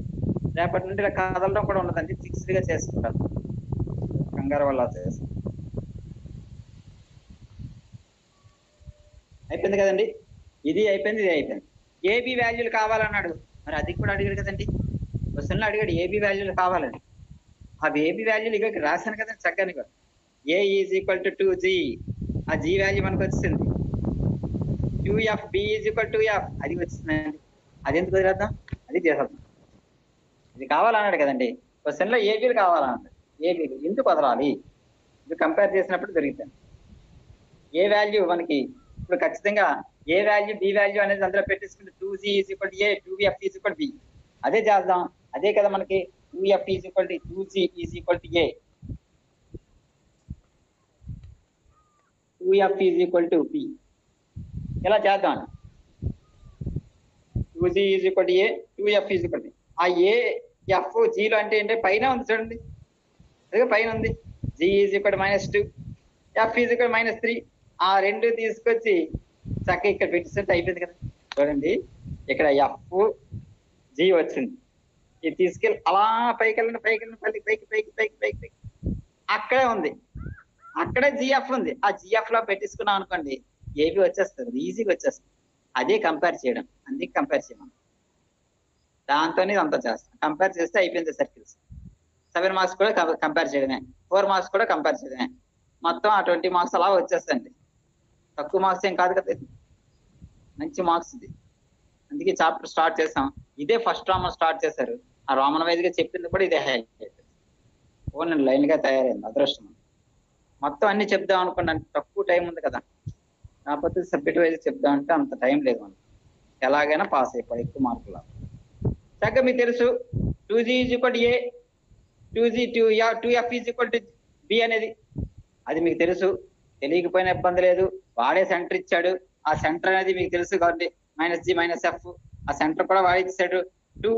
రేపటి నుండి ఇలా కదలడం కూడా ఉండదండి, ఫిక్స్డ్గా చేసుకుంటాను. కంగారు వల్ల చేస్తాను. అయిపోయింది కదండి. ఇది అయిపోయింది, ఇది అయిపోయింది. ఏబి వాల్యూలు కావాలన్నాడు. మరి అది కూడా అడిగాడు కదండి, క్వశ్చన్లో అడిగాడు ఏబి వాల్యూలు కావాలని. ఆ ఏబి వాల్యూలు ఇక్కడ రాశాను కదండి చక్కగా. ఏ ఈజ్ ఈక్వల్ టు 2g, ఆ జీ వాల్యూ మనకు వచ్చింది. 2f, b is equal to f, అది వచ్చిందండి. అది ఎందుకు వదిలేద్దాం, అది చేసేద్దాం. ఇది కావాలన్నాడు కదండి క్వశ్చన్లో, ఏబీలు కావాలన్నాడు. ఏబీలు ఎందుకు వదలాలి, ఇది కంపేర్ చేసినప్పుడు దొరుకుతాయి. ఏ వాల్యూ మనకి ఇప్పుడు ఖచ్చితంగా ఏ వాల్యూ బి వాల్యూ అనేది అందులో పెట్టేసుకుంటే 2g is equal to a, 2f is equal to b, అదే చేద్దాం. అదే కదా మనకి 2f is equal to 2g is equal to a, 2f is equal to b, ఇలా చేద్దాం. 2g is equal to a, 2f is equal to, ఆ A F జీలో అంటే ఏంటంటే పైన ఉంది చూడండి, అదే పైన ఉంది. g is equal to -2, f is equal -3. ఆ రెండు తీసుకొచ్చి చక్కగా ఇక్కడ పెట్టిస్తే అయిపోయింది కదా. చూడండి ఇక్కడ ఎఫ్ జీ వచ్చింది, ఇది తీసుకెళ్ళి అలా పైకి వెళ్ళండి, పైకి వెళ్ళండి, పైకి పైకి పైకి పైకి పైకి పైకి అక్కడే ఉంది, అక్కడే జిఎఫ్ ఉంది. ఆ జిఎఫ్ లో పెట్టించుకున్నాం అనుకోండి, ఏబి వచ్చేస్తుంది, ఈజీగా వచ్చేస్తుంది. అదే కంపేర్ చేయడం, అందుకే కంపేర్ చేయమని. దాంతోనే అంతా చేస్తాం. కంపేర్ చేస్తే అయిపోయింది సర్కిల్స్. 7 మార్క్స్ కూడా కంపేర్ చేయడమే, 4 మార్క్స్ కూడా కంపేర్ చేయడమే. మొత్తం ఆ 20 మార్క్స్ అలా వచ్చేస్తాయండి. తక్కువ మార్క్స్ ఏం కాదు కదా, మంచి మార్క్స్ ఇది. అందుకే చాప్టర్ స్టార్ట్ చేసాం. ఇదే ఫస్ట్ రామన్ స్టార్ట్ చేశారు. ఆ రామన్ వైజ్ గా చెప్పింది కూడా ఇదే హైలైట్. ఓన్లీ లైన్ గా తయారైంది, అదృష్టం. మొత్తం అన్ని చెప్దాం అనుకున్నాను, తక్కువ టైం ఉంది కదా. కాకపోతే సబ్జెక్ట్ వైజ్ చెప్దాం అంటే అంత టైం లేదు మనకి. ఎలాగైనా పాస్ అయిపోయి ఎక్కువ మార్కులు. చక్కగా మీకు తెలుసు 2g is equal to a, 2f is equal to b అనేది, అది మీకు తెలుసు. తెలియకపోయినా ఇబ్బంది లేదు, వాడే సెంటర్ ఇచ్చాడు. ఆ సెంటర్ అనేది మీకు తెలుసు కాబట్టి -g -f, ఆ సెంటర్ కూడా వాడే ఇచ్చాడు. 2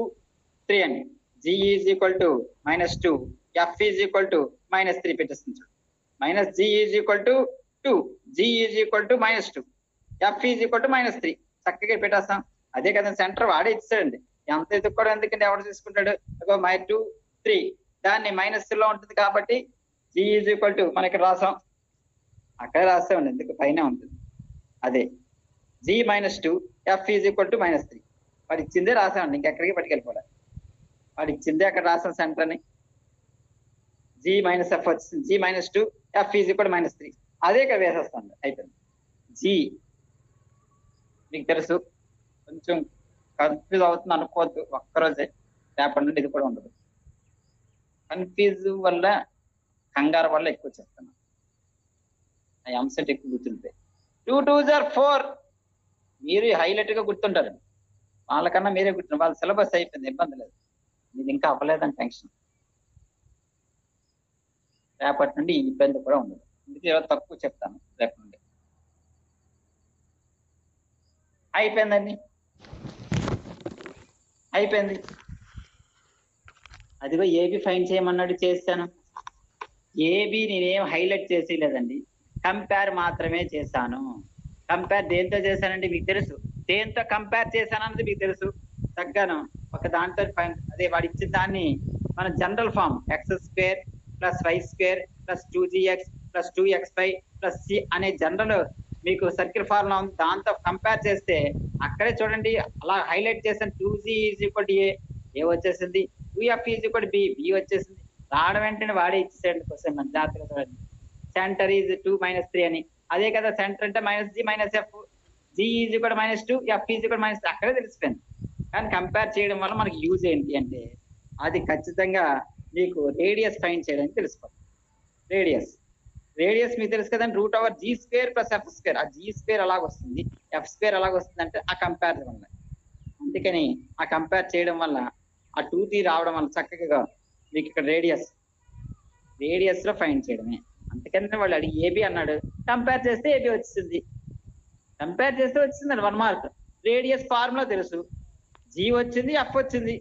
3 అండి. g is equal to -2, f is equal to -3 పెట్టేస్తుంది. -g is equal to 2, g is equal to -2, f is equal to -3 చక్కగా పెట్టేస్తాం. అదే కదా సెంటర్ వాడే ఇచ్చాడండి. ఎంత ఎదుక్కోవడం ఎందుకంటే ఎవరు తీసుకుంటాడు. 2 3 దాన్ని -లో ఉంటుంది కాబట్టి g ఈజ్ ఈక్వల్ టు మనం ఇక్కడ రాసాం, అక్కడే రాస్తామండి, ఎందుకు పైన ఉంటుంది. అదే g -2, f is equal to -3 వాడు ఇచ్చిందే రాసామండి, ఇంకెక్కడికి పట్టుకెళ్ళిపోవాలి. వాడు ఇచ్చిందే అక్కడ రాసాం సెంటర్ అని. g -f వచ్చింది, g -2, f is equal to -3 అదే ఇక్కడ వేసేస్తాం, అయిపోయింది. g మీకు తెలుసు, కొంచెం కన్ఫ్యూజ్ అవుతుంది అనుకోవద్దు, ఒక్కరోజే, రేపటి నుండి ఇది కూడా ఉండదు. కన్ఫ్యూజ్ వల్ల, కంగారు వల్ల ఎక్కువ చెప్తాను. ఆ అంశం ఎక్కువ గుర్తుంటాయి. 2 2s are 4 మీరు హైలైట్ గా గుర్తుంటారండి. వాళ్ళకన్నా మీరే కూర్చున్నారు, వాళ్ళ సిలబస్ అయిపోయింది, ఇబ్బంది లేదు. ఇది ఇంకా అవ్వలేదని టెన్షన్. రేపటి నుండి ఈ ఇబ్బంది కూడా ఉండదు. అందుకే ఈరోజు తక్కువ చెప్తాను రేపటి నుండి. అయిపోయిందండి, అయిపోయింది. అదిగో ఏబి ఫైన్ చేయమన్నాడు, చేశాను. ఏబి నేనేం హైలైట్ చేసి లేదండి, కంపేర్ మాత్రమే చేశాను. కంపేర్ దేంతో చేశానండి మీకు తెలుసు, దేంతో కంపేర్ చేశానన్నది మీకు తెలుసు. తగ్గాను ఒక దాంతో అదే వాడు ఇచ్చిన దాన్ని మన general form x² + y² + 2gx + 2xy + c అనే జనరల్ మీకు సర్కిల్ ఫార్ములా ఉంది, దాంతో కంపేర్ చేస్తే అక్కడే చూడండి అలా హైలైట్ చేశాను. 2g = a వచ్చేసింది, 2f = b వచ్చేసింది. రావడం వెంటనే వాడే ఇచ్చేసాడు క్వశ్చన్, మన జాగ్రత్తగా చూడండి. సెంటర్ ఈజ్ 2 - 3 అని, అదే కదా సెంటర్ అంటే -g - f, g ఈజ్ కూడా -2, f ఈజ్ కూడా -2, అక్కడే తెలిసిపోయింది. కానీ కంపేర్ చేయడం వల్ల మనకి యూజ్ ఏంటి అంటే అది ఖచ్చితంగా మీకు రేడియస్ ఫైండ్ చేయడానికి తెలిసిపోతుంది. రేడియస్ మీకు తెలుసు కదండి, √g² + f². ఆ g² అలాగ వస్తుంది, f² అలాగ వస్తుంది అంటే ఆ కంపేర్ వల్ల. అందుకని ఆ కంపేర్ చేయడం వల్ల ఆ 2t రావడం వల్ల చక్కగా మీకు ఇక్కడ రేడియస్ లో ఫైండ్ చేయడమే. అందుకని వాళ్ళు అడిగి ఏబి అన్నాడు, కంపేర్ చేస్తే ఏబి వచ్చింది, కంపేర్ చేస్తే వచ్చిందండి 1 మార్క్. రేడియస్ ఫార్ములా తెలుసు, జీ వచ్చింది, ఎఫ్ వచ్చింది,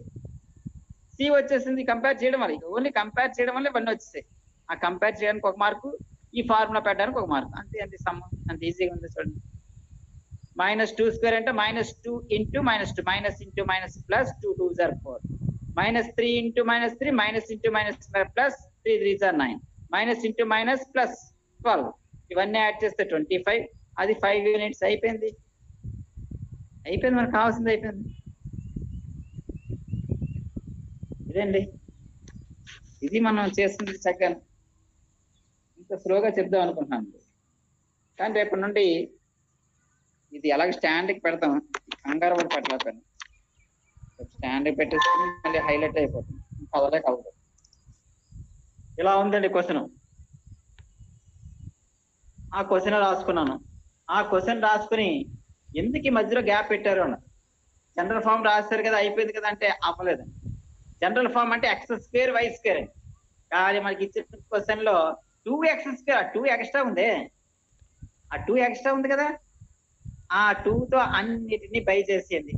సి వచ్చేసింది. కంపేర్ చేయడం వల్ల, ఓన్లీ కంపేర్ చేయడం వల్ల ఇవన్నీ వచ్చేసాయి. ఆ కంపేర్ చేయడానికి 1 మార్కు, ఈ ఫార్ములా పెట్టడానికి 1 మార్కు, అంతే. అంతే సమ్మం, అంత ఈజీగా ఉంది చూడండి. -2² అంటే -2 × -2 -2 + 2 2s are 4, -3 × -3 -3 + 3 3s are 9, -× +12. ఇవన్నీ యాడ్ చేస్తే 25, అది 5 యూనిట్స్. అయిపోయింది, మనకు కావాల్సింది అయిపోయింది. ఇదండి, ఇది మనం చేస్తుంది. చక్కగా ఇంత స్లోగా చెప్దాం అనుకుంటున్నాను, కానీ రేపటి నుండి ఇది ఎలాగ స్టాండ్కి పెడతాం, కంగారు పడి పెట్టలేకపోయాను. స్టాండ్కి పెట్టేసుకుని మళ్ళీ హైలైట్ అయిపోతుంది, కదలేక అవుతుంది. ఇలా ఉందండి క్వశ్చన్. ఆ క్వశ్చన్ రాసుకున్నాను. ఆ క్వశ్చన్ రాసుకుని ఎందుకు ఈ మధ్యలో గ్యాప్ పెట్టారు అన్నారు. జనరల్ ఫామ్ రాశారు కదా, అయిపోయింది కదా అంటే అవ్వలేదండి. జనరల్ ఫామ్ అంటే x² y² అండి, కానీ మనకి ఇచ్చిన క్వశ్చన్ లో 2x², 2 ఎక్స్ట్రా ఉంది, ఆ 2 ఎక్స్ట్రా ఉంది కదా, ఆ 2తో అన్నిటినీ బై చేసేయండి.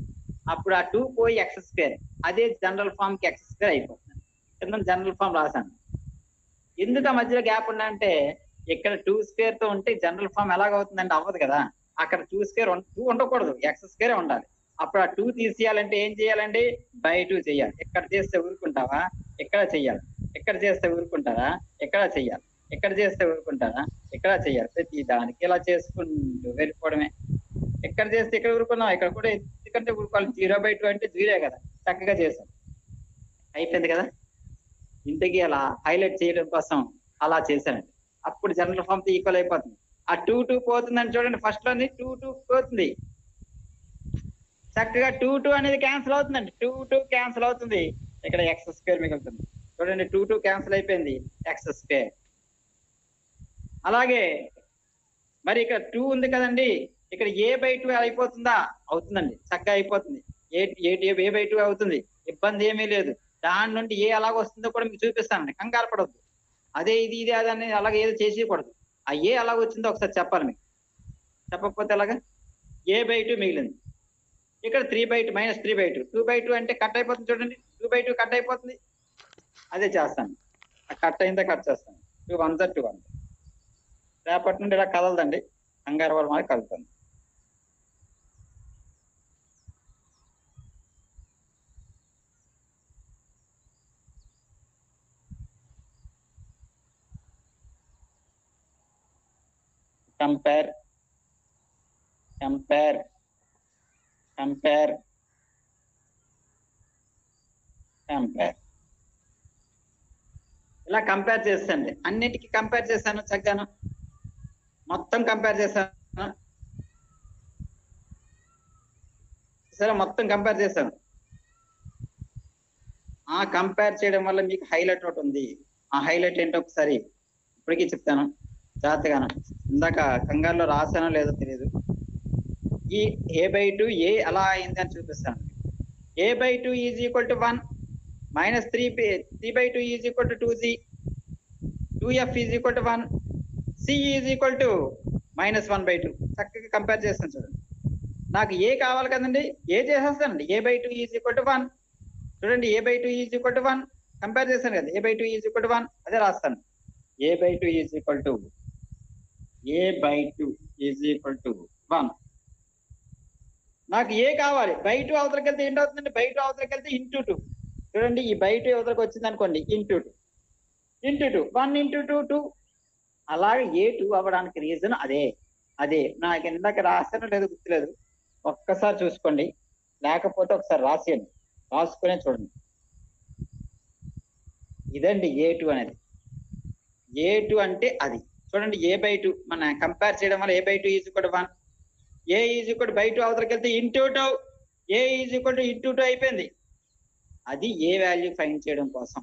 అప్పుడు ఆ 2 పోయి x², అదే జనరల్ ఫామ్ కి x² అయిపోతుంది. కింద జనరల్ ఫామ్ రాశాను. ఎందుకు ఆ మధ్యలో గ్యాప్ ఉందంటే ఇక్కడ 2² తో ఉంటే జనరల్ ఫామ్ ఎలాగవుతుందంటే అవ్వదు కదా, అక్కడ 2² ఉండకూడదు, x² ఉండాలి. అప్పుడు ఆ 2 తీసేయాలంటే ఏం చేయాలండి, బై 2 చేయాలి. ఇక్కడ చేస్తే ఊరుకుంటావా, ఇక్కడ చెయ్యాలి. ఇక్కడ చేస్తే ఊరుకుంటారా, ఇక్కడ చెయ్యాలి. ఇక్కడ చేస్తే ఊరుకుంటారా, ఇక్కడ చెయ్యాలి. ప్రతి దానికి ఇలా చేసుకుంటూ వెళ్ళిపోవడమే. ఎక్కడ చేస్తే ఇక్కడ ఊరుకున్నాం, ఇక్కడ కూడా ఎందుకంటే ఊరుకోవాలి. 0/2 అంటే 0 కదా, చక్కగా చేసాం, అయిపోయింది కదా. ఇంతకీ అలా హైలైట్ చేయడం కోసం అలా చేశానండి. అప్పుడు జనరల్ ఫామ్ తో ఈక్వల్ అయిపోతుంది. ఆ 2 2 పోతుందని చూడండి, ఫస్ట్ లోని 2 2 పోతుంది, చక్కగా 2 2 అనేది క్యాన్సిల్ అవుతుందండి. 2 2 క్యాన్సిల్ అవుతుంది, ఇక్కడ x² మిగులుతుంది. చూడండి 2 2 క్యాన్సిల్ అయిపోయింది, x². అలాగే మరి ఇక్కడ 2 ఉంది కదండి, ఇక్కడ a/2 అయిపోతుందా, అవుతుందండి, చక్కగా అయిపోతుంది. a/2 అవుతుంది, ఇబ్బంది ఏమీ లేదు. దాని నుండి ఏ అలాగ వస్తుందో కూడా మీకు చూపిస్తానండి, కంగారు పడవద్దు. అదే ఇది అదని అలాగే ఏదో చేసేయకూడదు. ఆ ఏ అలాగ వచ్చిందో ఒకసారి చెప్పాలి మీకు, చెప్పకపోతే అలాగా. a/2 మిగిలింది, ఇక్కడ 3/2 -3/2, 2/2 అంటే కట్ అయిపోతుంది. చూడండి 2/2 కట్ అయిపోతుంది, అదే చేస్తాను. ఆ కట్ అయిందా కట్ చేస్తాను. 2 1s are 2 1. రేపటి నుండి ఇలా కదలదండి, కంగారు వల్ల మాది కదులుతుంది. కంపేర్ కంపేర్ కంపేర్ కంపేర్ ఇలా కంపేర్ చేస్తాండి. అన్నిటికీ కంపేర్ చేశాను, చక్కగాను మొత్తం కంపేర్ చేశాను. సరే, మొత్తం కంపేర్ చేశాను. ఆ కంపేర్ చేయడం వల్ల మీకు హైలైట్ ఒకటి ఉంది. ఆ హైలైట్ ఏంటో ఒకసారి ఇప్పటికీ చెప్తాను జాగ్రత్తగాను. ఇందాక కంగారులో రాశానో లేదో తెలియదు. ఈ a/2 ఏ అలా అయింది అని చూపిస్తాను. a/2 is equal to 1 minus 3/2 is equal to 2z 2f is equal to 1 c is equal to -1/2. చక్కగా కంపేర్ చేస్తాను చూడండి. నాకు ఏ కావాలి కదండి, ఏ చేసేస్తానండి. a/2 ఈజ్ ఈక్వల్ టు 1 చూడండి, a/2 is equal to 1 compare చేశాను కదా, a/2 ఈజ్ ఈక్వల్ టు 1 అదే రాస్తాను. a/2 is equal to 1. నాకు ఏ కావాలి, బై 2 అవతలకి వెళ్తే ఏంటవుతుందండి, బై 2 అవతలకి వెళ్తే ఇంటూ 2 చూడండి, ఈ బై 2 అవతలకి వచ్చింది అనుకోండి ఇంటూ 2 1 ఇంటూ 2 అలాగే a2 అవ్వడానికి రీజన్ అదే నాకు ఇందాక రాస్తానో లేదు గుర్తులేదు, ఒక్కసారి చూసుకోండి, లేకపోతే ఒకసారి రాసుకునే చూడండి. ఇదండి a2 అనేది. a2 అంటే అది చూడండి, a/2 మన కంపేర్ చేయడం వల్ల a/2 is equal to 1, a is equal to buy 2 అవతలకి వెళ్తే into 2, a is equal to into 2 అయిపోయింది. అది ఏ వాల్యూ ఫైండ్ చేయడం కోసం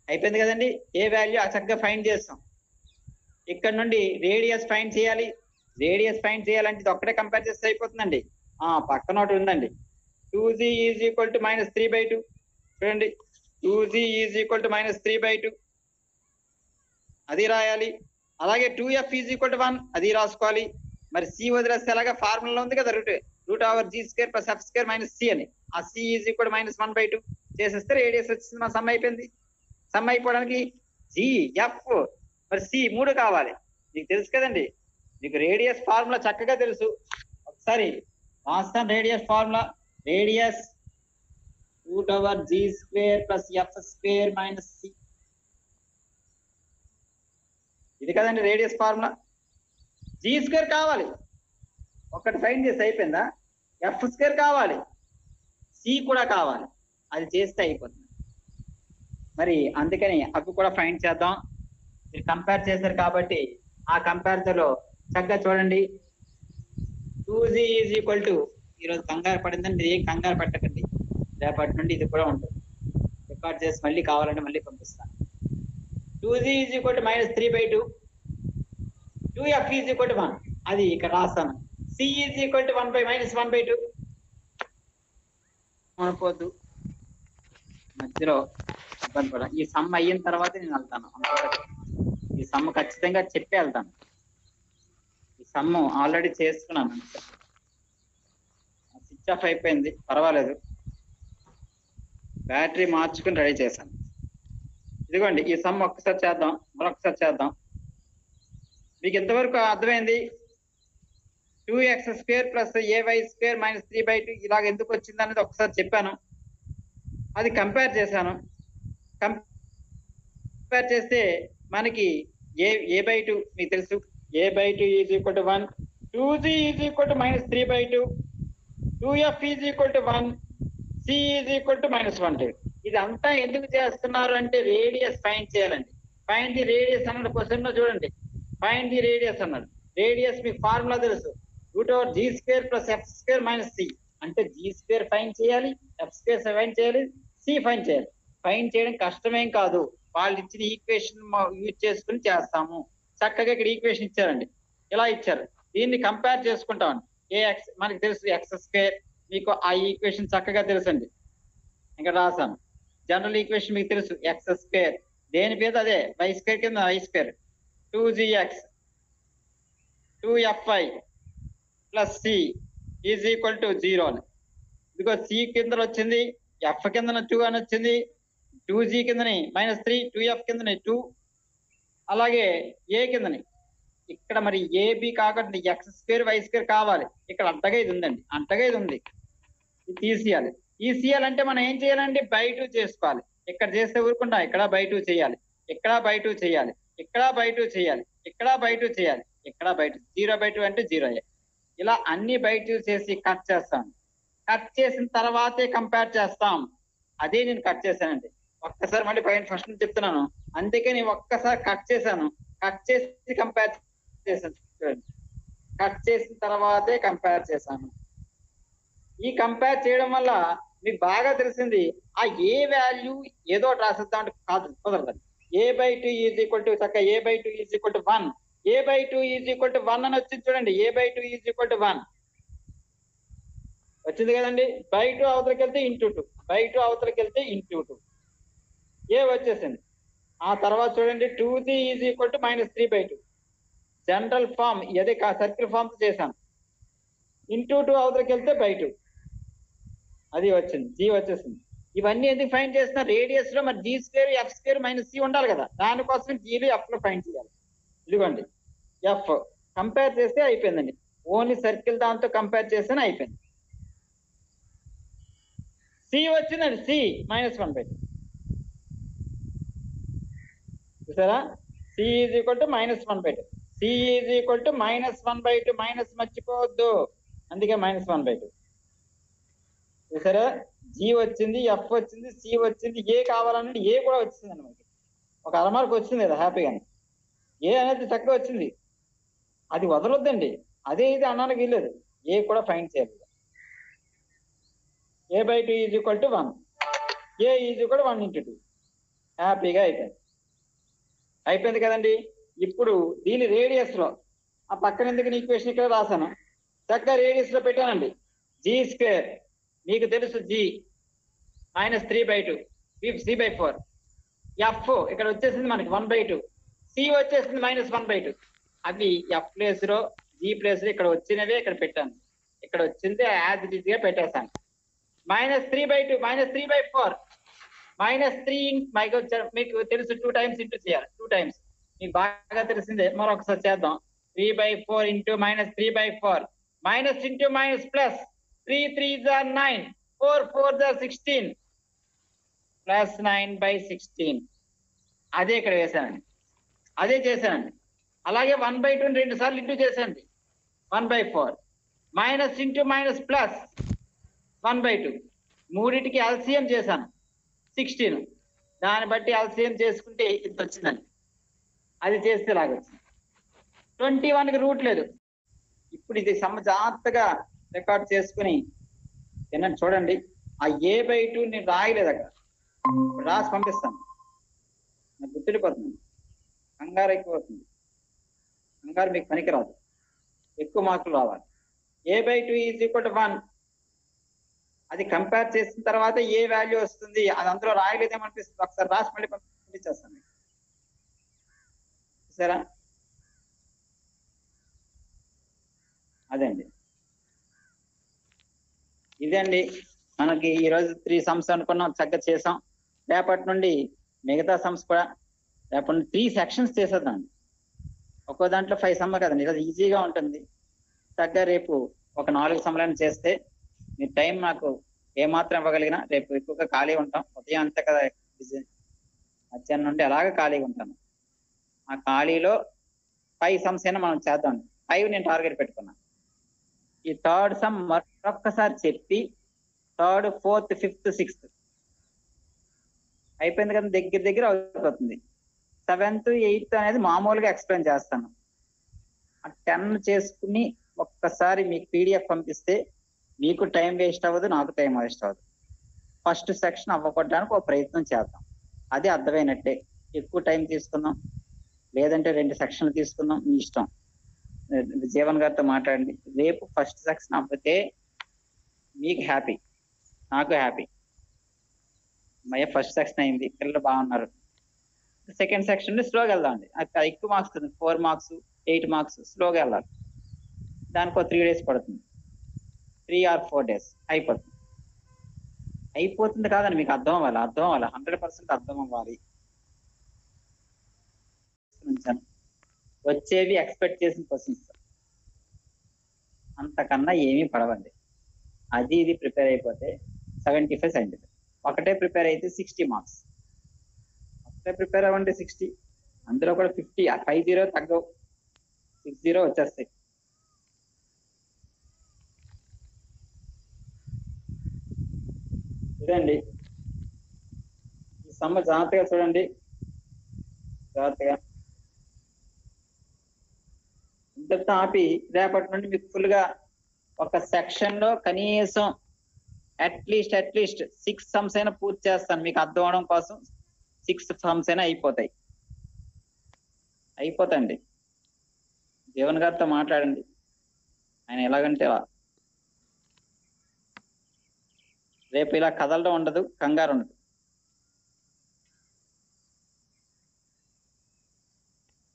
అయిపోయింది కదండి. ఏ వాల్యూ చక్కగా ఫైండ్ చేస్తాం. ఇక్కడ నుండి రేడియస్ ఫైండ్ చేయాలి. రేడియస్ ఫైండ్ చేయాలంటే ఇది ఒక్కటే కంపేర్ చేస్తే అయిపోతుందండి. పక్కన ఒకటి ఉందండి, 2z ఈజ్ ఈక్వల్ టు -3/2 చూడండి, 2z ఈజ్ ఈక్వల్ టు -3/2 అది రాయాలి. అలాగే 2f ఈజ్ ఈక్వల్ టు 1 అది రాసుకోవాలి. మరి c వదిలేస్తే అలాగా ఫార్ములా ఉంది కదా, √g² + f² - c అని. ఆ c ఈజ్ ఈక్వల్ టు -1/2 చేసేస్తే రేడియస్ వచ్చింది, మన సమ్ అయిపోయింది. సమ్ అయిపోవడానికి g f మరి c 3 కావాలి. మీకు తెలుసు కదండి, మీకు రేడియస్ ఫార్ములా చక్కగా తెలుసు. ఒకసారి రాస్తాను radius formula. Radius √g² + f² - c ఇది కదండి రేడియస్ ఫార్ములా. g² కావాలి, ఒకటి ఫైండ్ చేస్తే అయిపోయిందా. f² కావాలి, c కూడా కావాలి, అది చేస్తే అయిపోతుంది. మరి అందుకని అవి కూడా ఫైండ్ చేద్దాం. మీరు కంపేర్ చేశారు కాబట్టి ఆ కంపారిజన్ లో చక్కగా చూడండి. 2z ఈజ్ ఈక్వల్ టు, ఈరోజు కంగారు పడిందని ఏం కంగారు పెట్టకండి, రేపటి నుండి ఇది కూడా ఉంటుంది. రికార్డ్ చేసి మళ్ళీ కావాలంటే మళ్ళీ పంపిస్తాను. 2z ఈజ్ ఈక్వల్ టు -3/2, 2f ఈజ్ ఈక్వల్ టు 1 అది ఇక్కడ రాస్తాను. c ఈజ్ ఈక్వల్ టు -1/2 అనుకోవద్దు, మధ్యలో ఇబ్బంది పడ. ఈ సమ్ అయిన తర్వాత నేను వెళ్తాను. ఈ సమ్ ఖచ్చితంగా చెప్పి వెళ్తాను. ఈ సమ్ ఆల్రెడీ చేసుకున్నాను, స్విచ్ ఆఫ్ అయిపోయింది, పర్వాలేదు, బ్యాటరీ మార్చుకుని రెడీ చేశాను. ఇదిగోండి ఈ సమ్ ఒక్కసారి చేద్దాం, మరొకసారి చేద్దాం. మీకు ఎంతవరకు అర్థమైంది? 2x² + ay² - 3/2 ఇలాగ ఎందుకు వచ్చింది అనేది ఒకసారి చెప్పాను. అది కంపేర్ చేశాను. కంపేర్ చేస్తే మనకి a/2 మీకు తెలుసు, a/2 is equal to 1, 2z is equal టు -3/2, 2f is equal to 1, c is equal to -1/2. ఇదంతా ఎందుకు చేస్తున్నారు అంటే రేడియస్ ఫైండ్ చేయాలండి. ఫైండ్ ది రేడియస్ అన్నాడు క్వశ్చన్ లో చూడండి, ఫైండ్ ది రేడియస్ అన్నాడు. రేడియస్ మీకు ఫార్ములా తెలుసు, √g² + f² - c అంటే g² ఫైండ్ చేయాలి, f² ఫైండ్ చేయాలి, c ఫైండ్ చేయాలి. ఫైండ్ చేయడం కష్టమేం కాదు, వాళ్ళు ఇచ్చిన ఈక్వేషన్ యూజ్ చేసుకుని చేస్తాము. చక్కగా ఇక్కడ ఈక్వేషన్ ఇచ్చారండి, ఇలా ఇచ్చారు, దీన్ని కంపేర్ చేసుకుంటామండి. ax మనకి తెలుసు x², మీకు ఆ ఈక్వేషన్ చక్కగా తెలుసండి, ఇక్కడ రాసాను. జనరల్ ఈక్వేషన్ మీకు తెలుసు x², దేని మీద అదే, y² కింద y², 2gx 2fi + c is equal to 0 అని. ఇదిగో c కింద వచ్చింది, f కింద 2 అని వచ్చింది, 2g కిందని -3, 2f కిందని 2, అలాగే a కిందని ఇక్కడ మరి ab కాకుండా x² y² కావాలి. ఇక్కడ అంతగా ఇది ఉందండి, అంతగా ఇది ఉంది, ఇది తీసేయాలి. తీసేయాలంటే మనం ఏం చేయాలండి, బై 2 చేసుకోవాలి. ఇక్కడ చేస్తే ఊరుకుంటా, ఇక్కడ బై 2 చేయాలి, ఇక్కడ బై 2 చేయాలి, ఇక్కడ బై 2 చేయాలి, ఇక్కడ బై 2 చేయాలి, ఇక్కడ బై 2, 0/2 అంటే 0. ఇలా అన్ని బై 2 చేసి కట్ చేస్తాం. కట్ చేసిన తర్వాతే కంపేర్ చేస్తాం. అదే నేను కట్ చేశానండి. ఒక్కసారి మళ్ళీ పైన ఫస్ట్ నుంచి చెప్తున్నాను, అందుకని ఒక్కసారి కట్ చేశాను, కట్ చేసి కంపేర్ చేశాను. చూడండి, కట్ చేసిన తర్వాతే కంపేర్ చేశాను. ఈ కంపేర్ చేయడం వల్ల మీకు బాగా తెలిసింది, ఆ ఏ వాల్యూ ఏదో రాసిద్దాం అంటే కాదు, కుదరదు. a/2 ఈజ్ ఈక్వల్ టు చక్క a/2 is equal to 1, a/2 is equal to 1 అని వచ్చింది చూడండి, a/2 ఈజ్ ఈక్వల్ టు 1. వచ్చింది కదండి. బై టూ అవతలకి వెళ్తే ఇంటూ టూ, బై టూ అవతలకి వెళ్తే ఇంటూ టూ, ఏ వచ్చేసింది. ఆ తర్వాత చూడండి 2c ఈజ్ ఈక్వల్ టు -3/2 జనరల్ ఫామ్, ఏది సర్కిల్ ఫామ్ చేశాను. ఇంటూ టూ అవతలకి వెళ్తే బై టూ, అది వచ్చింది, జీ వచ్చేసింది. ఇవన్నీ ఎందుకు ఫైండ్ చేస్తున్నా, రేడియస్ లో మరి G square F square minus C ఉండాలి కదా, దానికోసం జీలు ఎఫ్ లో ఫైండ్ చేయాలి. ఇదిగోండి ఎఫ్ కంపేర్ చేస్తే అయిపోయిందండి, ఓన్లీ సర్కిల్ దాంతో కంపేర్ చేస్తేనే అయిపోయింది. సి వచ్చిందండి, సి -1/2 చూసారా, C is equal to -1/2, C is equal to -1/2, minus మర్చిపోవద్దు, అందుకే -1/2. చూసారా, జీ వచ్చింది, ఎఫ్ వచ్చింది, సి వచ్చింది, ఏ కావాలంటే ఏ కూడా వచ్చింది అండి మనకి, ఒక అరమార్క్ వచ్చింది కదా హ్యాపీగానే, ఏ అనేది చక్కగా వచ్చింది, అది వదలొద్దండి, అదే ఇది అనడానికి వీల్లేదు, ఏ కూడా ఫైండ్ చేయాలి. a/2 is equal to 1, A is equal 1 × 2, హ్యాపీగా అయిపోయింది కదండి. ఇప్పుడు దీని రేడియస్ లో, ఆ పక్కన ఎందుకు ఈక్వేషన్ ఇక్కడ రాశాను, చక్కగా రేడియస్ లో పెట్టానండి. జీ స్క్వేర్ మీకు తెలుసు, జీ -3/2, c/4, ఎఫ్ ఇక్కడ వచ్చేసింది మనకి 1/2, సి వచ్చేసింది -1/2. అవి ఎఫ్ ప్లేస్ లో జీ ప్లేస్ లో ఇక్కడ వచ్చినవే ఇక్కడ పెట్టాను, ఇక్కడ వచ్చింది యాజ్ ఇట్ ఈజ్ గా పెట్టేశాను. -3/2, -3/4, -3 మీకు తెలుసు 2 టైమ్స్ ఇంటూ చేయాలి, 2 టైమ్స్ మీకు బాగా తెలిసిందే, మరొకసారి చేద్దాం. 3/4 into -3/4, minus into minus plus, 3 3s are 9, 4 4s are 16, plus 9/16. అదే ఇక్కడ వేసానండి, అదే చేశానండి. అలాగే 1/2 2 సార్లు ఇంటూ చేశానండి, 1/4, మైనస్ ఇంటూ మైనస్ ప్లస్ 1/2, మూడింటికి ఎల్సిఎం చేశాను 16, దాన్ని బట్టి ఎల్సిఎం చేసుకుంటే ఇంత వచ్చిందండి, అది చేస్తే లాగొచ్చింది. 21కి రూట్ లేదు. ఇప్పుడు ఇది జాగ్రత్తగా రికార్డ్ చేసుకుని వినండి, చూడండి. ఆ a/2 నేను రాయలేదు అక్కడ, రాసి పంపిస్తాను, నాకు గుర్తుండిపోతుంది. కంగారు ఎక్కువ అవుతుంది, కంగారు మీకు పనికిరాదు, ఎక్కువ మార్కులు రావాలి. a/2 ఈజ్ ఈక్వల్ టు 1, అది కంపేర్ చేసిన తర్వాత ఏ వాల్యూ వస్తుంది, అది అందులో రాయలేదేమనిపిస్తుంది, ఒకసారి రాసి మళ్ళీ పంపించేస్తాను. చూసారా, అదండి, ఇదండి మనకి ఈరోజు 3 సమ్స్ అనుకున్నాం, చక్కగా చేసాం. రేపటి నుండి మిగతా సమ్స్ కూడా, రేపటి నుండి 3 సెక్షన్స్ చేసేద్దాం. ఒక్కో దాంట్లో 5 సమ్ కదండి, ఈరోజు ఈజీగా ఉంటుంది. చక్కగా రేపు ఒక 4 సమ్లను చేస్తే మీ టైం నాకు ఏమాత్రం ఇవ్వగలిగినా, రేపు ఎక్కువగా ఖాళీ ఉంటాం, ఉదయం అంతా కదా బిజీ, మధ్యాహ్నం నుండి అలాగే ఖాళీగా ఉంటాను. ఆ ఖాళీలో 5 సమ్స్ అయినా మనం చేద్దాం. 5 నేను టార్గెట్ పెట్టుకున్నాను. ఈ 3rd సమ్ మరొక్కసారి చెప్పి 3rd 4th 5th 6th అయిపోయింది కదా, దగ్గర దగ్గర అయిపోతుంది. 7th 8th అనేది మామూలుగా ఎక్స్ప్లెయిన్ చేస్తాను. ఆ 10 చేసుకుని ఒక్కసారి మీకు పీడిఎఫ్ పంపిస్తే మీకు టైం వేస్ట్ అవ్వదు, నాకు టైం వేస్ట్ అవ్వదు. ఫస్ట్ సెక్షన్ అవ్వకొట్టడానికి ఒక ప్రయత్నం చేద్దాం, అది అర్థమైనట్టే. ఎక్కువ టైం తీసుకుందాం, లేదంటే 2 సెక్షన్లు తీసుకుందాం, మీ ఇష్టం. జీవన్ గారితో మాట్లాడండి. రేపు ఫస్ట్ సెక్షన్ అవ్వితే మీకు హ్యాపీ, నాకు హ్యాపీ. మయ్య ఫస్ట్ సెక్షన్ అయింది, పిల్లలు బాగున్నారు. సెకండ్ సెక్షన్ స్లోగా వెళ్దామండి, అది ఎక్కువ మార్క్స్, 4 మార్క్స్ 8 మార్క్స్, స్లోగా వెళ్ళాలి. దానికి ఒక 3 days పడుతుంది, 3 or 4 days అయిపోతుంది కాదండి, మీకు అర్థం అవ్వాలి, 100% అర్థం అవ్వాలి. వచ్చేవి ఎక్స్పెక్ట్ చేసిన క్వశ్చన్స్, అంతకన్నా ఏమీ పడవండి. అది ఇది ప్రిపేర్ అయిపోతే 75 75, ఒకటే ప్రిపేర్ అయితే 60 మార్క్స్. ఒకటే ప్రిపేర్ అవ్వండి 60, అందులో కూడా 50, 50 తగ్గవు, 60 వచ్చేస్తాయి. చూడండి, ఈ సమ్మ జాగ్రత్తగా చూడండి, జాగ్రత్తగా ఇంతటితో ఆపి రేపటి నుండి మీకు ఫుల్ గా ఒక సెక్షన్ లో కనీసం అట్లీస్ట్ 6 సమ్స్ అయినా పూర్తి చేస్తాను, మీకు అర్థం అవడం కోసం. 6 సమ్స్ అయినా అయిపోతాయండి. జీవన్ గారితో మాట్లాడండి, ఆయన ఎలాగంటే రేపు ఇలా కదలడం ఉండదు, కంగారు ఉండదు.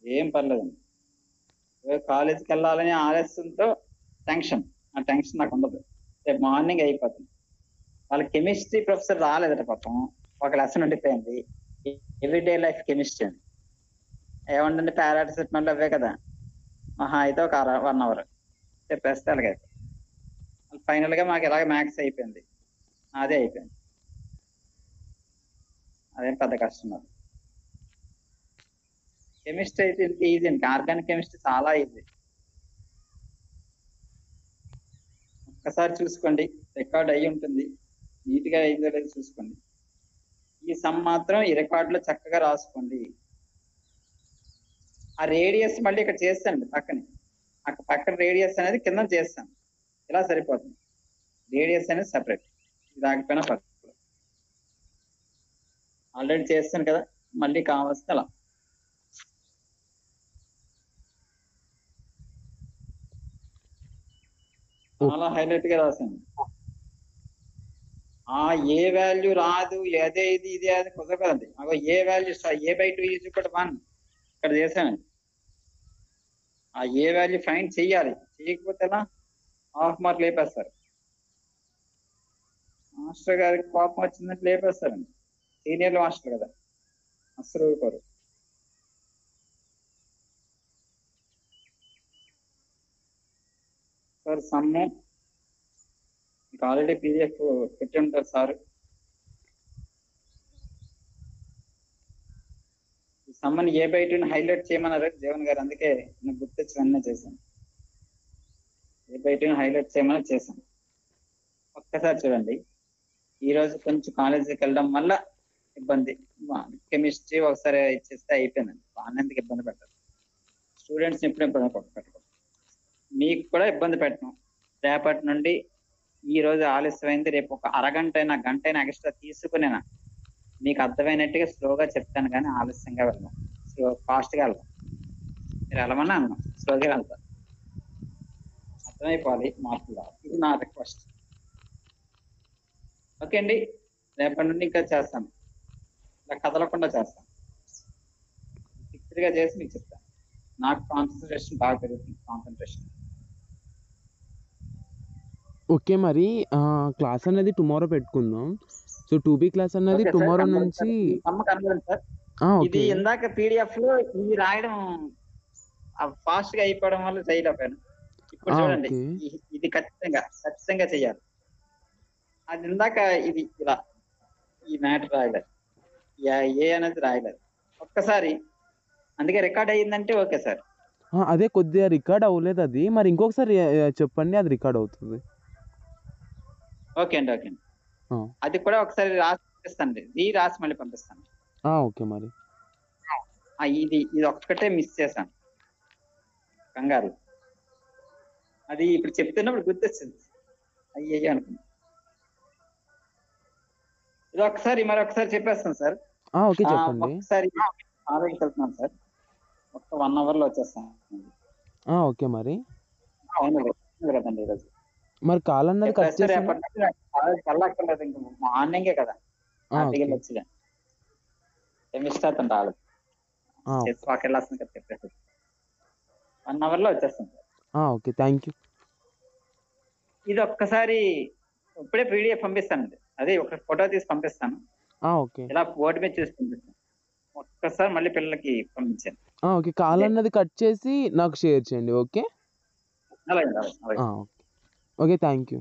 ఏం పర్లేదండి. రేపు కాలేజీకి వెళ్ళాలని ఆలస్యంతో టెన్షన్, ఆ టెన్షన్ నాకు ఉండదు. రేపు మార్నింగ్ అయిపోతుంది. వాళ్ళ కెమిస్ట్రీ ప్రొఫెసర్ రాలేదట పాపం, ఒక లెసన్ ఉండిపోయింది. ఎవ్రీడే లైఫ్ కెమిస్ట్రీ అని. ఏమంటే పారాసిటమాల్ అవే కదా, మహా అయితే ఒక 1 అవర్ చెప్పేస్తే అలాగే ఫైనల్ గా మాకు ఇలాగ మ్యాథ్స్ అయిపోయింది, అదే అయిపోయింది. అదేం పెద్ద కష్టం అది. కెమిస్ట్రీ అయితే ఇంత ఈజీ అండి, ఆర్గానిక్ కెమిస్ట్రీ చాలా ఈజీ. ఒక్కసారి చూసుకోండి, రికార్డ్ అయి ఉంటుంది, నీట్ గా అయిందో లేదో చూసుకోండి. ఈ సమ్ మాత్రం ఈ రికార్డ్ లో చక్కగా రాసుకోండి. ఆ రేడియస్ మళ్ళీ ఇక్కడ చేస్తానండి పక్కన, అక్కడ పక్కన రేడియస్ అనేది కింద చేస్తాను, ఇలా సరిపోతుంది. రేడియస్ అనేది సెపరేట్, ఇది ఆగిపోయినా పక్కన ఆల్రెడీ చేస్తాను కదా, మళ్ళీ కావాల్సిన అలా. చాలా హైలైట్ గా రాశాను. ఆ ఏ వాల్యూ రాదు, అదే ఇది ఇది అది కుదరదండి. అగో A value a/2 is equal to 1 ఇక్కడ చేశానండి. ఆ ఏ వాల్యూ ఫైండ్ చెయ్యాలి, చేయకపోతే ఎలా, హాఫ్ మార్క్ లేపేస్తారు. మాస్టర్ గారికి కోపం వచ్చిందంటే లేపేస్తారండి, సీనియర్లు మాస్టర్ కదా, అసలు ఊరుకోరు. సార్ సమ్ము మీకు ఆల్రెడీ పీడిఎఫ్ పెట్టి ఉంటారు సార్. ఈ సమ్మని a/2 హైలైట్ చేయమన్నారు జీవన్ గారు, అందుకే నాకు గుర్తొచ్చి వెంటనే చేశాను. a/2 హైలైట్ చేయమని చేశాను. ఒక్కసారి చూడండి, ఈ రోజు కొంచెం కాలేజీకి వెళ్ళడం వల్ల ఇబ్బంది, కెమిస్ట్రీ ఒకసారి ఇచ్చేస్తే అయిపోయిందండి, బాగానేందుకు ఇబ్బంది పెట్టదు. స్టూడెంట్స్ ఎప్పుడు ఇబ్బంది పెట్టకూడదు, మీకు కూడా ఇబ్బంది పెట్టను. రేపటి నుండి ఈ రోజు ఆలస్యమైంది, రేపు ఒక అరగంట అయినా గంట అయినా ఎక్స్ట్రా తీసుకునేనా మీకు అర్థమైనట్టుగా స్లోగా చెప్తాను, కానీ ఆలస్యంగా వెళ్దాం, ఫాస్ట్గా వెళ్దాం. మీరు వెళ్ళమన్నా అన్నాం, స్లోగా వెళ్తాం, అర్థమైపోవాలి మార్కులు. ఇది నా రిక్వెస్ట్. ఓకే అండి, రేపటి నుండి ఇంకా చేస్తాను, ఇలా కదలకుండా చేస్తాను, ఫిక్స్డ్గా చేసి మీకు చెప్తాను. నాకు కాన్సన్ట్రేషన్ బాగా పెరుగుతుంది, కాన్సన్ట్రేషన్. ఓకే, మరి క్లాస్ అనేది టుమారో పెట్టుకుందాం. సో 2B క్లాస్ అనేది ఓకే సార్, టుమారో కనబడుతుంది నుంచి. సార్, ఈ సమ్మ కనబడుతుంది సార్. ఇది ఓకే. ఇందాక పీడిఎఫ్ లో ఇది రాయడం ఫాస్ట్ గా అయిపోవడం వల్ల చేయలేకపోయాను. ఇప్పుడు చూడండి, ఓకే. ఇది ఖచ్చితంగా చెయ్యాలి. అది ఇందాక ఇది ఇలా ఈ మ్యాటర్ రాయలేదు, ఏ అనేది రాయలేదు. ఒక్కసారి అందుకే రికార్డ్ అయ్యిందంటే ఓకే సార్. అదే కొద్దిగా రికార్డ్ అవ్వలేదు అది, మరి ఇంకొకసారి చెప్పండి, అది రికార్డ్ అవుతుంది. ఓకే అండి, ఓకే అండి. అది కూడా ఒకసారి రాసి పంపిస్తాను, రాసి మళ్ళీ పంపిస్తాను. ఓకే మరి. ఇది ఒక్కటే మిస్ చేశాను కంగారు, అది ఇప్పుడు చెప్తున్నప్పుడు గుర్తొచ్చింది, అయ్యయ్యో అనుకుంది. ఇది ఒకసారి మరొకసారి చెప్పేస్తాను సార్. ఓకే, చెప్పండి. ఒకసారి ఆరోగ్యకి వెళ్తున్నాను సార్, ఒక 1 అవర్ లో వచ్చేస్తాను. ఓకే మరి. అవును కదండి ఈరోజు మరి కాల్ అన్నది కట్ చేసి వెళ్ళక్కర్లేదు, ఇంక మార్నింగే కదా ఆర్టికల్ వచ్చి సెమిస్టర్ రాలేదు, వెళ్ళాల్సింది కదా చెప్పేసి 1 అవర్ లో వచ్చేస్తాను సార్. Okay, thank you. ఇది ఒక్కసారి ఇప్పుడే పీడిఎఫ్ పంపిస్తానండి, అదే ఒక ఫోటో తీసి పంపిస్తాను. ఓకే, ఇలా బోర్డు మీద చూసి పంపిస్తాను, ఒక్కసారి మళ్ళీ పిల్లలకి పంపించాను. ఓకే, కాల్ అన్నది కట్ చేసి నాకు షేర్ చేయండి. ఓకే, అలాగే. Okay, thank you.